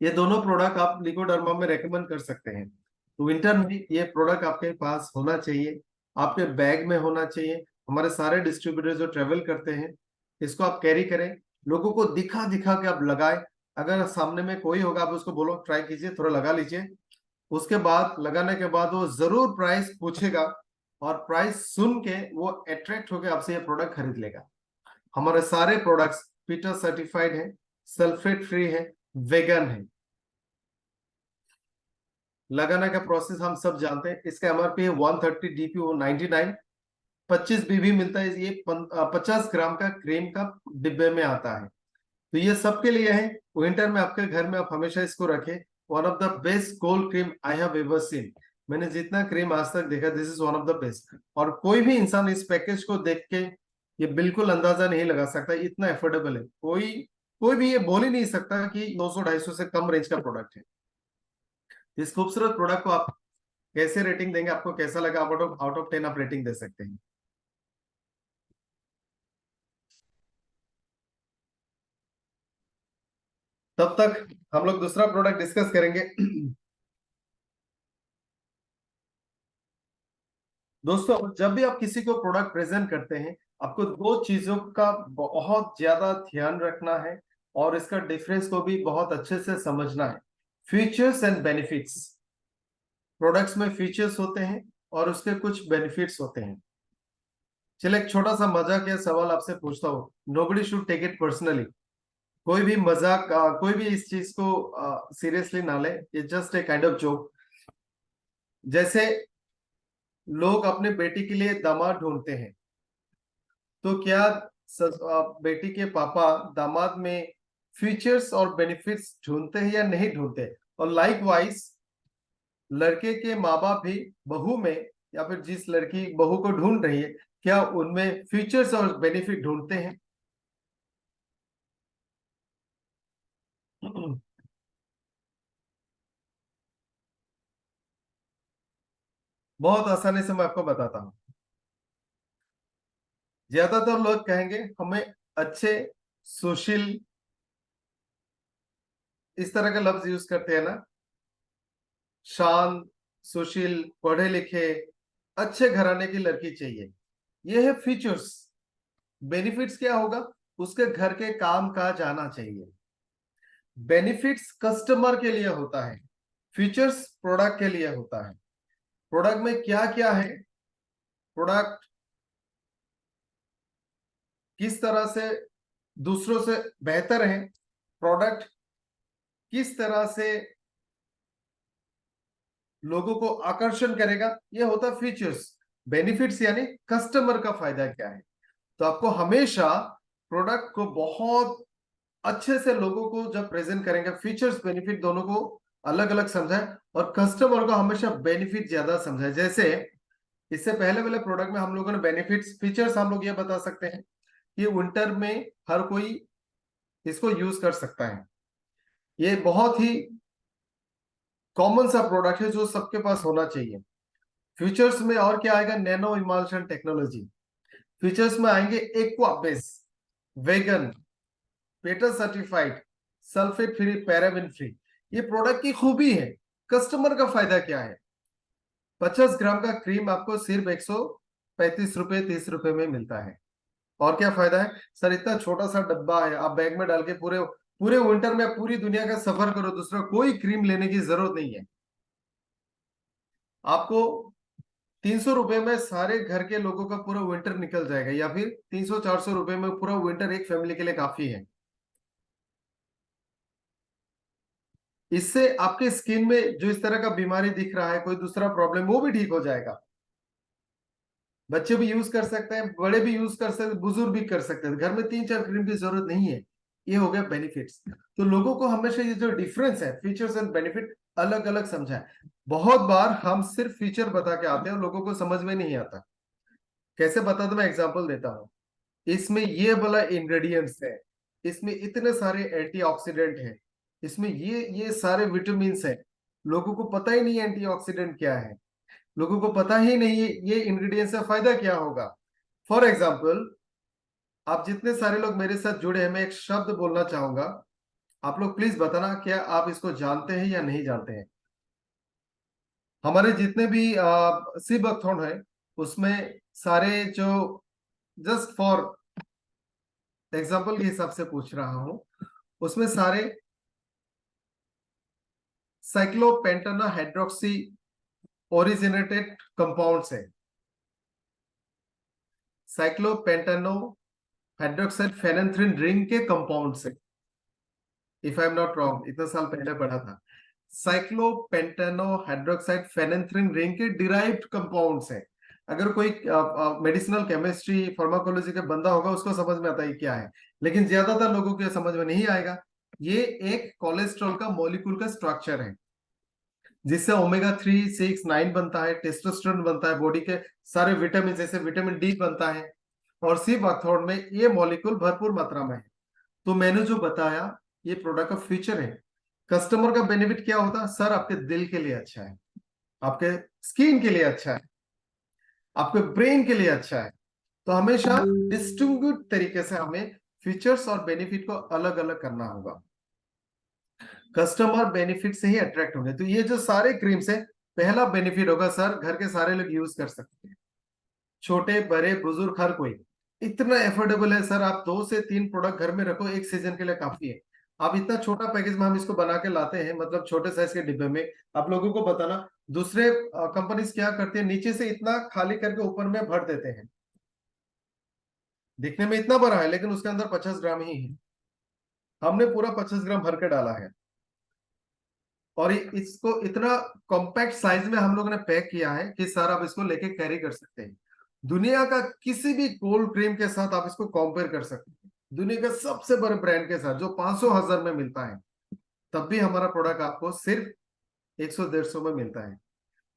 ये दोनों प्रोडक्ट आप लिकोडर्मा में रेकमेंड कर सकते हैं। तो विंटर में ये प्रोडक्ट आपके पास होना चाहिए, आपके बैग में होना चाहिए। हमारे सारे डिस्ट्रीब्यूटर जो ट्रेवल करते हैं, इसको आप कैरी करें, लोगों को दिखा दिखा के आप लगाए। अगर सामने में कोई होगा, आप उसको बोलो ट्राई कीजिए, थोड़ा लगा लीजिए, उसके बाद लगाने के बाद वो जरूर प्राइस पूछेगा, और प्राइस सुन के वो अट्रैक्ट होकर आपसे ये प्रोडक्ट खरीद लेगा। हमारे सारे प्रोडक्ट्स पीटर सर्टिफाइड है, सल्फेट फ्री है, वेगन है। लगाने का प्रोसेस हम सब जानते हैं। इसका एमआरपी है 130, डीपीओ 99, 25 बीबी मिलता है। ये 50 ग्राम का क्रीम का डिब्बे में आता है। तो ये सबके लिए है। विंटर में आपके घर में आप हमेशा इसको रखें। One of the best cold cream I have ever seen. मैंने जितना क्रीम आज तक देखा, this is one of the best. और कोई भी इंसान इस पैकेज को देख के ये बिल्कुल अंदाजा नहीं लगा सकता, इतना एफोर्डेबल है। कोई कोई भी ये बोल ही नहीं सकता कि 200-250 से कम रेंज का प्रोडक्ट है। इस खूबसूरत प्रोडक्ट को आप कैसे रेटिंग देंगे, आपको कैसा लगा? आउट ऑफ 10 आप रेटिंग दे सकते हैं। तब तक हम लोग दूसरा प्रोडक्ट डिस्कस करेंगे। दोस्तों, जब भी आप किसी को प्रोडक्ट प्रेजेंट करते हैं, आपको दो चीजों का बहुत ज्यादा ध्यान रखना है, और इसका डिफरेंस को भी बहुत अच्छे से समझना है। Features and benefits. प्रोडक्ट्स में फीचर्स होते हैं और उसके कुछ बेनिफिट्स होते हैं। चलिए एक छोटा सा मजाक या सवाल आपसे पूछता हूँ। Nobody should take it personally. कोई भी मजाक, कोई भी इस चीज को सीरियसली ना ले, ये just a kind of joke. जैसे लोग अपने बेटी के लिए दामाद ढूंढते हैं, तो क्या बेटी के पापा दामाद में फीचर्स और बेनिफिट्स ढूंढते हैं या नहीं ढूंढते? और लाइक वाइज लड़के के माँ बाप भी बहू में, या फिर जिस लड़की बहू को ढूंढ रही है, क्या उनमें फीचर्स और बेनिफिट ढूंढते हैं? बहुत आसानी से मैं आपको बताता हूँ। ज्यादातर लोग कहेंगे हमें अच्छे, सुशील, इस तरह के लफ्ज यूज करते हैं ना, शांत, सुशील, पढ़े लिखे, अच्छे घराने की लड़की चाहिए। ये है फीचर्स। बेनिफिट्स क्या होगा? उसके घर के काम काज आना चाहिए। बेनिफिट्स कस्टमर के लिए होता है, फीचर्स प्रोडक्ट के लिए होता है। प्रोडक्ट में क्या क्या है, प्रोडक्ट किस तरह से दूसरों से बेहतर है, प्रोडक्ट किस तरह से लोगों को आकर्षण करेगा, यह होता है फीचर्स। बेनिफिट्स यानी कस्टमर का फायदा क्या है। तो आपको हमेशा प्रोडक्ट को बहुत अच्छे से लोगों को जब प्रेजेंट करेंगे, फीचर्स बेनिफिट दोनों को अलग अलग समझाए, और कस्टमर को हमेशा बेनिफिट ज्यादा समझाए। जैसे इससे पहले वाले प्रोडक्ट में हम लोगों ने बेनिफिट्स, फीचर्स हम लोग ये बता सकते हैं कि विंटर में हर कोई इसको यूज कर सकता है। ये बहुत ही कॉमन सा प्रोडक्ट है जो सबके पास होना चाहिए। फीचर्स में और क्या आएगा? Nano emulsion technology. फीचर्स में आएंगे aqua base, vegan, PETA certified, sulphate free, paraben free. ये प्रोडक्ट की खूबी है। कस्टमर का फायदा क्या है? 50 ग्राम का क्रीम आपको सिर्फ 135 रुपए, 30 रुपए में मिलता है। और क्या फायदा है सर? इतना छोटा सा डब्बा है, आप बैग में डाल के पूरे पूरे विंटर में पूरी दुनिया का सफर करो, दूसरा कोई क्रीम लेने की जरूरत नहीं है आपको। 300 रुपए में सारे घर के लोगों का पूरा विंटर निकल जाएगा, या फिर 300-400 रुपए में पूरा विंटर एक फैमिली के लिए काफी है। इससे आपके स्किन में जो इस तरह का बीमारी दिख रहा है, कोई दूसरा प्रॉब्लम, वो भी ठीक हो जाएगा। बच्चे भी यूज कर सकते हैं, बड़े भी यूज कर सकते हैं, बुजुर्ग भी कर सकते हैं। घर में 3-4 क्रीम की जरूरत नहीं है। ये हो गया बेनिफिट्स। तो लोगों को हमेशा ये जो डिफरेंस है फीचर्स एंड बेनिफिट अलग अलग समझा है। बहुत बार हम सिर्फ फीचर बता के आते हैं और लोगों को समझ में नहीं आता। कैसे बता दो, मैं एग्जांपल देता हूँ। इसमें ये वाला इंग्रेडिएंट्स है, इसमें इतने सारे एंटीऑक्सीडेंट हैं, इसमें ये सारे विटामिन है। लोगों को पता ही नहीं है एंटीऑक्सीडेंट क्या है। लोगों को पता ही नहीं है ये इंग्रेडिएंट्स का फायदा क्या होगा। फॉर एग्जाम्पल, आप जितने सारे लोग मेरे साथ जुड़े हैं, मैं एक शब्द बोलना चाहूंगा। आप लोग प्लीज बताना क्या आप इसको जानते हैं या नहीं जानते हैं। हमारे जितने भी सी बकथॉर्न है, उसमें सारे जो, जस्ट फॉर एग्जाम्पल के हिसाब से पूछ रहा हूं, उसमें सारे साइक्लोपेंटाना हाइड्रोक्सी ओरिजिनेटेड कंपाउंड्स है। साइक्लोपेंटानो हाइड्रोक्साइड फेनेंथ्रीन रिंग के कंपाउंड्स है। If I am not wrong, इतना साल पहले पढ़ा था। साइक्लोपेंटानो हाइड्रोक्साइड फेनेंथ्रीन रिंग के डिराइव्ड कंपाउंड्स हैं। अगर कोई मेडिसिनल केमिस्ट्री फार्माकोलॉजी का बंदा होगा, उसको समझ में आता है क्या है, लेकिन ज्यादातर लोगों को समझ में नहीं आएगा। ये एक कोलेस्ट्रॉल का मॉलिक्यूल का स्ट्रक्चर है, जिससे ओमेगा 3, 6, 9 बनता है, टेस्टोस्टेरोन बनता है, बॉडी के सारे विटामिन जैसे विटामिन डी बनता है, और सी बकथॉर्न में ये मॉलिक्यूल भरपूर मात्रा में है। तो मैंने जो बताया, ये प्रोडक्ट का फीचर है। कस्टमर का बेनिफिट क्या होता है? सर, आपके दिल के लिए अच्छा है, आपके स्किन के लिए अच्छा है, आपके ब्रेन के लिए अच्छा है। तो हमेशा डिस्टिंग्विश तरीके से हमें फीचर्स और बेनिफिट को अलग अलग करना होगा। कस्टमर बेनिफिट से ही अट्रैक्ट होंगे। तो ये जो सारे क्रीम्स है, पहला बेनिफिट होगा सर, घर के सारे लोग यूज कर सकते हैं, छोटे बड़े बुजुर्ग हर कोई। इतना एफोर्डेबल है सर, आप 2 से 3 प्रोडक्ट घर में रखो, एक सीजन के लिए काफी है। आप इतना छोटा पैकेज में हम इसको बना के लाते हैं, मतलब छोटे साइज के डिब्बे में। आप लोगों को बताना, दूसरे कंपनीज क्या करती है, नीचे से इतना खाली करके ऊपर में भर देते हैं। दिखने में इतना बड़ा है, लेकिन उसके अंदर 50 ग्राम ही है। हमने पूरा 50 ग्राम भर के डाला है, और इसको इतना कॉम्पैक्ट साइज में हम लोगों ने पैक किया है कि सर आप इसको लेके कैरी कर सकते हैं। दुनिया का किसी भी कोल्ड क्रीम के साथ आप इसको कंपेयर कर सकते हैं, दुनिया के सबसे बड़े ब्रांड के साथ जो 500-1000 में मिलता है, तब भी हमारा प्रोडक्ट आपको सिर्फ 100-150 में मिलता है।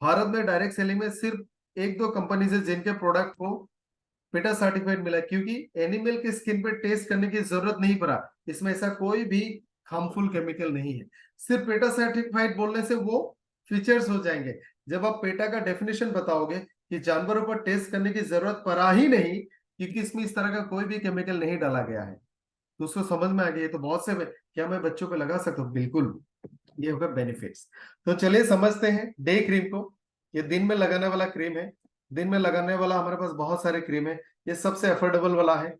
भारत में डायरेक्ट सेलिंग में सिर्फ 1-2 कंपनी है जिनके प्रोडक्ट को पेटा सर्टिफाइड मिला है, क्योंकि एनिमल की स्किन पे टेस्ट करने की जरूरत नहीं पड़ा। इसमें ऐसा कोई भी हार्मफुल केमिकल नहीं है। सिर्फ पेटा सर्टिफाइड बोलने से वो फीचर्स हो जाएंगे। जब आप पेटा का डेफिनेशन बताओगे कि जानवरों पर टेस्ट करने की जरूरत पड़ा ही नहीं, क्योंकि इसमें इस तरह का कोई भी केमिकल नहीं डाला गया है, तो उसको समझ में आ गया। तो बहुत से क्या मैं बच्चों पे लगा सकता हूँ? बिल्कुल। ये होगा बेनिफिट्स। तो चलिए समझते हैं डे क्रीम को। ये दिन में लगाने वाला क्रीम है। दिन में लगाने वाला हमारे पास बहुत सारे क्रीम है। ये सबसे अफोर्डेबल वाला है।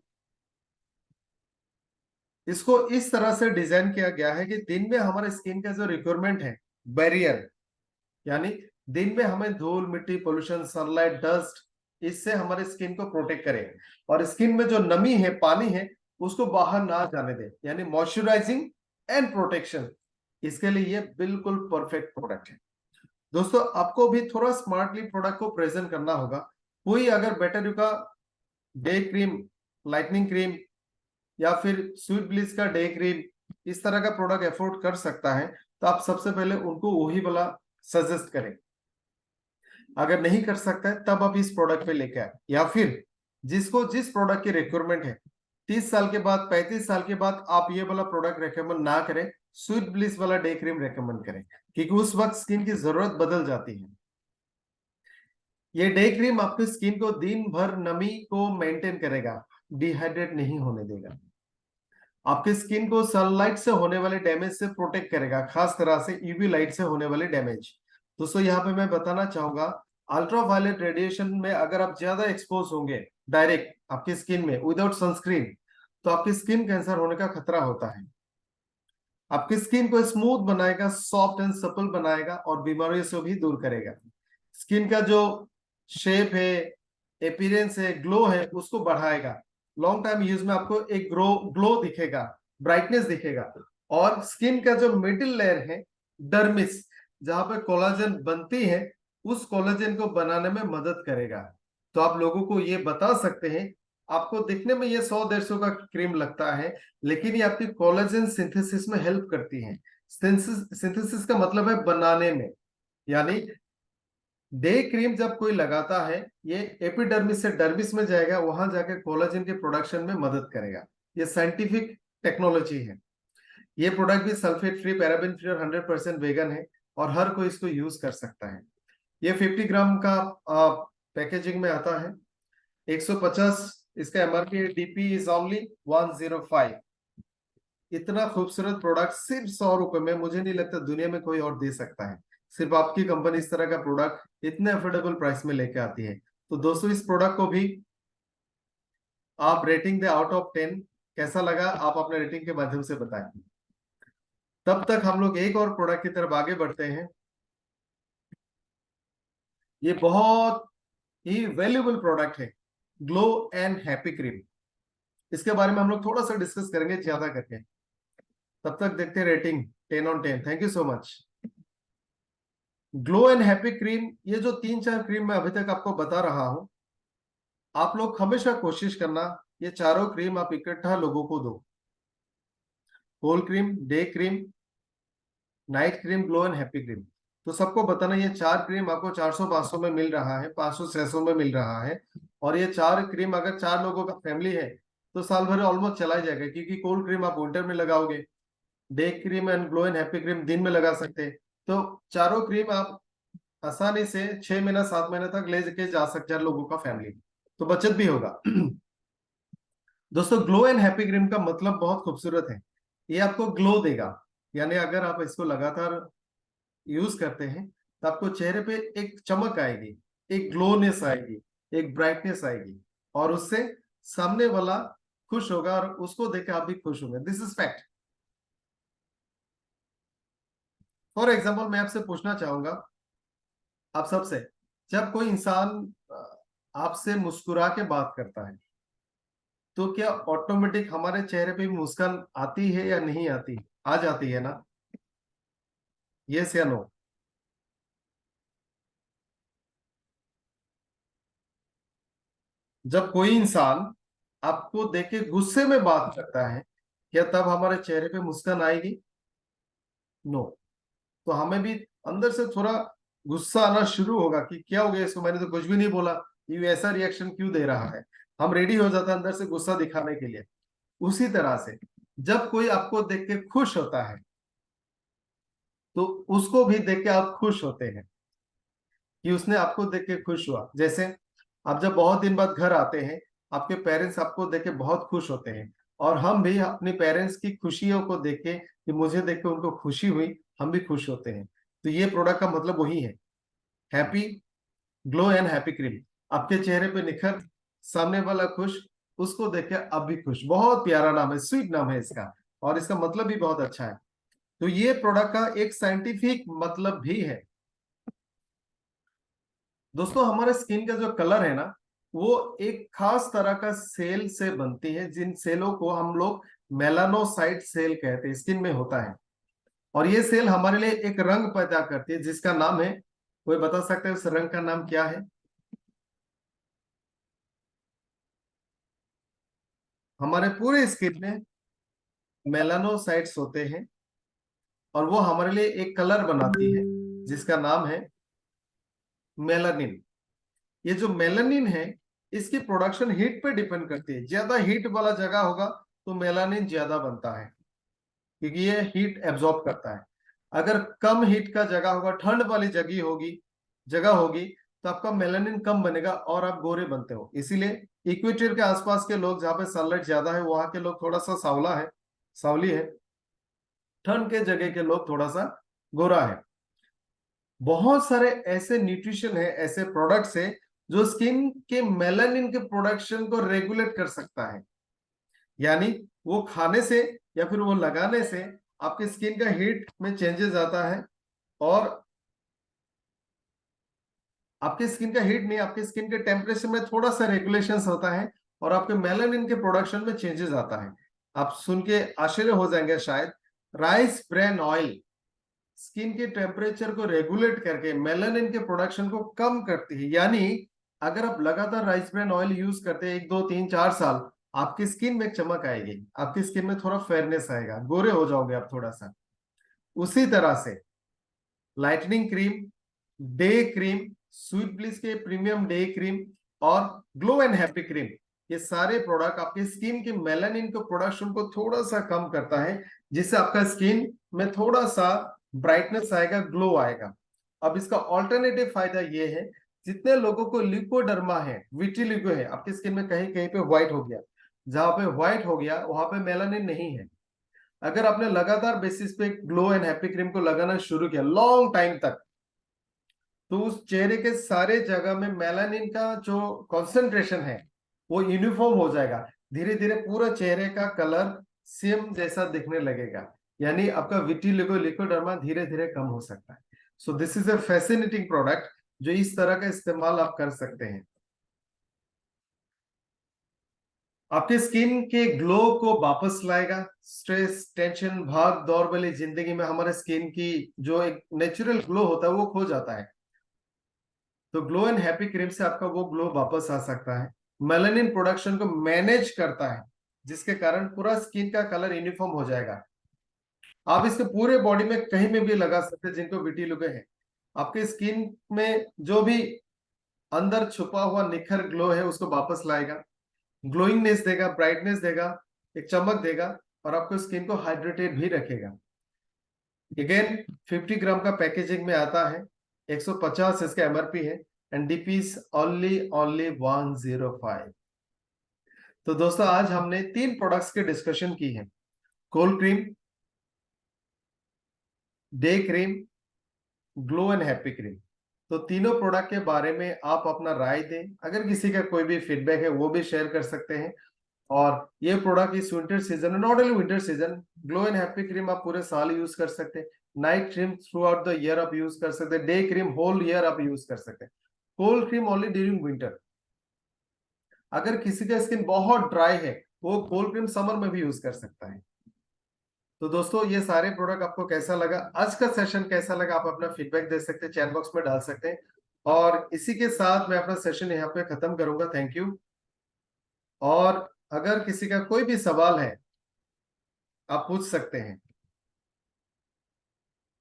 इसको इस तरह से डिजाइन किया गया है कि दिन में हमारे स्किन का जो रिक्वायरमेंट है, बैरियर, यानी दिन में हमें धूल मिट्टी पोल्यूशन सनलाइट डस्ट, इससे हमारे स्किन को प्रोटेक्ट करे, और स्किन में जो नमी है पानी है उसको बाहर ना जाने दे, यानी मॉइस्चराइजिंग एंड प्रोटेक्शन। इसके लिए ये बिल्कुल परफेक्ट प्रोडक्ट है। दोस्तों, आपको भी थोड़ा स्मार्टली प्रोडक्ट को प्रेजेंट करना होगा। कोई अगर बेटर का डे क्रीम, लाइटनिंग क्रीम, या फिर स्वीट ब्लिस का डे क्रीम, इस तरह का प्रोडक्ट अफोर्ड कर सकता है, तो आप सबसे पहले उनको वही वाला सजेस्ट करें। अगर नहीं कर सकता है, तब आप इस प्रोडक्ट पे लेके आए, या फिर जिसको जिस प्रोडक्ट की रिक्वायरमेंट है, 30 साल के बाद 35 साल के बाद आप ये वाला प्रोडक्ट रेकमेंड ना करें, स्वीट ब्लिस वाला डे क्रीम रेकमेंड करें, क्योंकि उस वक्त स्किन की जरूरत बदल जाती है। ये डे क्रीम आपकी स्किन को दिन भर नमी को मेंटेन करेगा, डिहाइड्रेट नहीं होने देगा, आपकी स्किन को सनलाइट से होने वाले डैमेज से प्रोटेक्ट करेगा, खास तरह से यूवी लाइट से होने वाले डैमेज। दोस्तों, यहाँ पे मैं बताना चाहूंगा, अल्ट्रावायलेट रेडिएशन में अगर आप ज्यादा एक्सपोज होंगे डायरेक्ट आपकी स्किन में विदाउट सनस्क्रीन, तो आपकी स्किन कैंसर होने का खतरा होता है। आपकी स्किन को स्मूथ बनाएगा, सॉफ्ट एंड सपल बनाएगा, और बीमारियों से भी दूर करेगा। स्किन का जो शेप है, अपीयरेंस है, ग्लो है, उसको बढ़ाएगा। लॉन्ग टाइम यूज में आपको एक ग्लो दिखेगा, ब्राइटनेस दिखेगा। और स्किन का जो मिडिल लेयर है, डर्मिस, जहां पे कोलाजन बनती है, उस कोलाजन को बनाने में मदद करेगा। तो आप लोगों को ये बता सकते हैं, आपको दिखने में ये 100-150 का क्रीम लगता है, लेकिन ये आपकी कोलाजन सिंथेसिस में हेल्प करती है। सिंथेसिस का मतलब है बनाने में। यानी डे क्रीम जब कोई लगाता है, ये एपिडर्मिस से डर्मिस में जाएगा, वहां जाके कोलाजन के प्रोडक्शन में मदद करेगा। ये साइंटिफिक टेक्नोलॉजी है। ये प्रोडक्ट भी सल्फेट फ्री, पैराबेन फ्री और 100% वेगन है, और हर कोई इसको यूज कर सकता है। ये 50 ग्राम का पैकेजिंग में आता है, 150 इसका एमआरपी है, डीपी इज ओनली 105। इतना खूबसूरत प्रोडक्ट सिर्फ 100 रुपए में मुझे नहीं लगता दुनिया में कोई और दे सकता है। सिर्फ आपकी कंपनी इस तरह का प्रोडक्ट इतने अफोर्डेबल प्राइस में लेके आती है। तो दोस्तों, इस प्रोडक्ट को भी आप रेटिंग दे आउट ऑफ 10। कैसा लगा आप अपने रेटिंग के माध्यम से बताएं। तब तक हम लोग एक और प्रोडक्ट की तरफ आगे बढ़ते हैं। ये बहुत ही वैल्यूबल प्रोडक्ट है, ग्लो एंड हैप्पी क्रीम। इसके बारे में हम लोग थोड़ा सा डिस्कस करेंगे ज्यादा करके। तब तक देखते हैं rating 10/10। Thank you so much. Glow and happy cream, ये जो 3-4 क्रीम मैं अभी तक आपको बता रहा हूं, आप लोग हमेशा कोशिश करना ये चारों क्रीम आप इकट्ठा लोगों को दो। Whole cream, day cream, night cream, glow and happy cream. तो सबको बताना ये 4 क्रीम आपको 400-500 में मिल रहा है, 500-600 में मिल रहा है। और ये 4 क्रीम अगर 4 लोगों का फैमिली है तो साल भर ऑलमोस्ट चला ही जाएगा, क्योंकि कोल्ड क्रीम आप विंटर में लगाओगे, day cream and glow and happy cream दिन में लगा सकते हैं। तो चारों क्रीम आप आसानी से 6 महीना 7 महीने तक ले के जा सकते हैं लोगों का फैमिली, तो बचत भी होगा। दोस्तों, ग्लो एंड हैप्पी क्रीम का मतलब बहुत खूबसूरत है। ये आपको ग्लो देगा, यानी अगर आप इसको लगातार यूज करते हैं तो आपको चेहरे पे एक चमक आएगी, एक ग्लोनेस आएगी, एक ब्राइटनेस आएगी, और उससे सामने वाला खुश होगा और उसको देख के आप भी खुश होंगे। This is fact. For example मैं आपसे पूछना चाहूंगा, आप सबसे, जब कोई इंसान आपसे मुस्कुरा के बात करता है, तो क्या ऑटोमेटिक हमारे चेहरे पे भी मुस्कान आती है या नहीं आती? आ जाती है ना? यस या नो? जब कोई इंसान आपको देख के गुस्से में बात करता है, क्या तब हमारे चेहरे पे मुस्कान आएगी? नो। तो हमें भी अंदर से थोड़ा गुस्सा आना शुरू होगा कि क्या हो गया इसको, मैंने तो कुछ भी नहीं बोला, ये ऐसा रिएक्शन क्यों दे रहा है। हम रेडी हो जाते हैं अंदर से गुस्सा दिखाने के लिए। उसी तरह से जब कोई आपको देख के खुश होता है, तो उसको भी देख के आप खुश होते हैं कि उसने आपको देख के खुश हुआ। जैसे आप जब बहुत दिन बाद घर आते हैं, आपके पेरेंट्स आपको देख के बहुत खुश होते हैं, और हम भी अपने पेरेंट्स की खुशियों को देख के, कि मुझे देख के उनको खुशी हुई, हम भी खुश होते हैं। तो ये प्रोडक्ट का मतलब वही है, happy, glow and happy cream. आपके चेहरे पे निखर, सामने वाला खुश, उसको देख के आप भी खुश। बहुत प्यारा नाम है, स्वीट नाम है इसका, और इसका मतलब भी बहुत अच्छा है। तो ये प्रोडक्ट का एक साइंटिफिक मतलब भी है। दोस्तों, हमारे स्किन का जो कलर है ना, वो एक खास तरह का सेल से बनती है, जिन सेलों को हम लोग मेलानोसाइट सेल कहते हैं, स्किन में होता है। और ये सेल हमारे लिए एक रंग पैदा करती है, जिसका नाम है, कोई बता सकते हैं उस रंग का नाम क्या है? हमारे पूरे स्किन में मेलानोसाइट्स होते हैं, और वो हमारे लिए एक कलर बनाती है, जिसका नाम है मेलानिन। ये जो मेलानिन है, इसकी प्रोडक्शन हीट पे डिपेंड करती है। ज्यादा हीट वाला जगह होगा तो मेलानिन ज्यादा बनता है, क्योंकि ये हीट एब्जॉर्ब करता है। अगर कम हीट का जगह होगा, ठंड वाली जगह होगी, तो आपका मेलानिन कम बनेगा और आप गोरे बनते हो। इसीलिए इक्वेटर के आसपास के लोग, जहाँ पे सनलाइट ज्यादा है, वहां के लोग थोड़ा सा सावली है। ठंड के जगह के लोग थोड़ा सा गोरा है। बहुत सारे ऐसे न्यूट्रिशन है, ऐसे प्रोडक्ट्स है, जो स्किन के मेलानिन के प्रोडक्शन को रेगुलेट कर सकता है। यानी वो खाने से या फिर वो लगाने से आपकी स्किन का हीट में चेंजेस आता है, और आपकी स्किन का हीट नहीं, आपकी स्किन के टेम्परेचर में थोड़ा सा रेगुलेशंस होता है और आपके मेलानिन के प्रोडक्शन में चेंजेस आता है। आप सुन के आश्चर्य हो जाएंगे शायद, राइस ब्रेन ऑयल स्किन के टेम्परेचर को रेगुलेट करके मेलानिन के प्रोडक्शन को कम करती है। यानी अगर आप लगातार राइस ब्रेन ऑयल यूज करते हैं 1 2 3 4 साल, आपकी स्किन में एक चमक आएगी, आपकी स्किन में थोड़ा फेयरनेस आएगा, गोरे हो जाओगे आप थोड़ा सा। उसी तरह से lightning cream, day cream, sweet bliss के प्रीमियम डे क्रीम और ग्लो एंड हैप्पी क्रीम, ये सारे प्रोडक्ट आपके स्किन के मेलानिन के प्रोडक्शन को थोड़ा सा कम करता है, जिससे आपका स्किन में थोड़ा सा ब्राइटनेस आएगा, ग्लो आएगा। अब इसका ऑल्टरनेटिव फायदा ये है, जितने लोगों को लिकोडर्मा है, विटिलिगो है, आपकी स्किन में कहीं कहीं पे व्हाइट हो गया, जहां पे व्हाइट हो गया वहां पे मेलानिन नहीं है। अगर आपने लगातार बेसिस पे ग्लो एंड हैप्पी क्रीम को लगाना शुरू किया लॉन्ग टाइम तक, तो उस चेहरे के सारे जगह में मेलानिन का जो कॉन्सेंट्रेशन है वो यूनिफॉर्म हो जाएगा। धीरे धीरे पूरा चेहरे का कलर सेम जैसा दिखने लगेगा, यानी आपका विटिलिगो लिकोडर्मा धीरे धीरे कम हो सकता है। So this is a fascinating product जो इस तरह का इस्तेमाल आप कर सकते हैं। आपके स्किन के ग्लो को वापस लाएगा। स्ट्रेस, टेंशन, भाग दौड़ वाली जिंदगी में हमारे स्किन की जो एक नेचुरल ग्लो होता है वो खो जाता है, तो ग्लो एंड हैप्पी क्रीम से आपका वो ग्लो वापस आ सकता है। मेलानिन प्रोडक्शन को मैनेज करता है, जिसके कारण पूरा स्किन का कलर यूनिफॉर्म हो जाएगा। आप इसके पूरे बॉडी में कहीं में भी लगा सकते हैं जिनको विटिलिगो है। आपके स्किन में जो भी अंदर छुपा हुआ निखर ग्लो है उसको वापस लाएगा, ग्लोइंगनेस देगा, ब्राइटनेस देगा, एक चमक देगा और आपको स्किन को हाइड्रेटेड भी रखेगा। अगेन 50 ग्राम का पैकेजिंग में आता है, 150 इसका एमआरपी है एंड डीपीज ओनली 105। तो दोस्तों आज हमने 3 प्रोडक्ट्स के डिस्कशन की है, cold cream, day cream, glow and happy cream. तो तीनों प्रोडक्ट के बारे में आप अपना राय दें, अगर किसी का कोई भी फीडबैक है वो भी शेयर कर सकते हैं। और ये प्रोडक्ट इस विंटर सीजन में, not only winter season, glow and happy cream आप पूरे साल यूज कर सकते हैं, night cream through out the year आप यूज कर सकते हैं, डे क्रीम होल ईयर आप यूज कर सकते हैं, cold cream only during winter. अगर किसी का स्किन बहुत ड्राई है वो कोल्ड क्रीम समर में भी यूज कर सकता है। तो दोस्तों ये सारे प्रोडक्ट आपको कैसा लगा, आज का सेशन कैसा लगा, आप अपना फीडबैक दे सकते हैं, चैट बॉक्स में डाल सकते हैं। और इसी के साथ मैं अपना सेशन यहाँ पे खत्म करूंगा। Thank you. और अगर किसी का कोई भी सवाल है आप पूछ सकते हैं।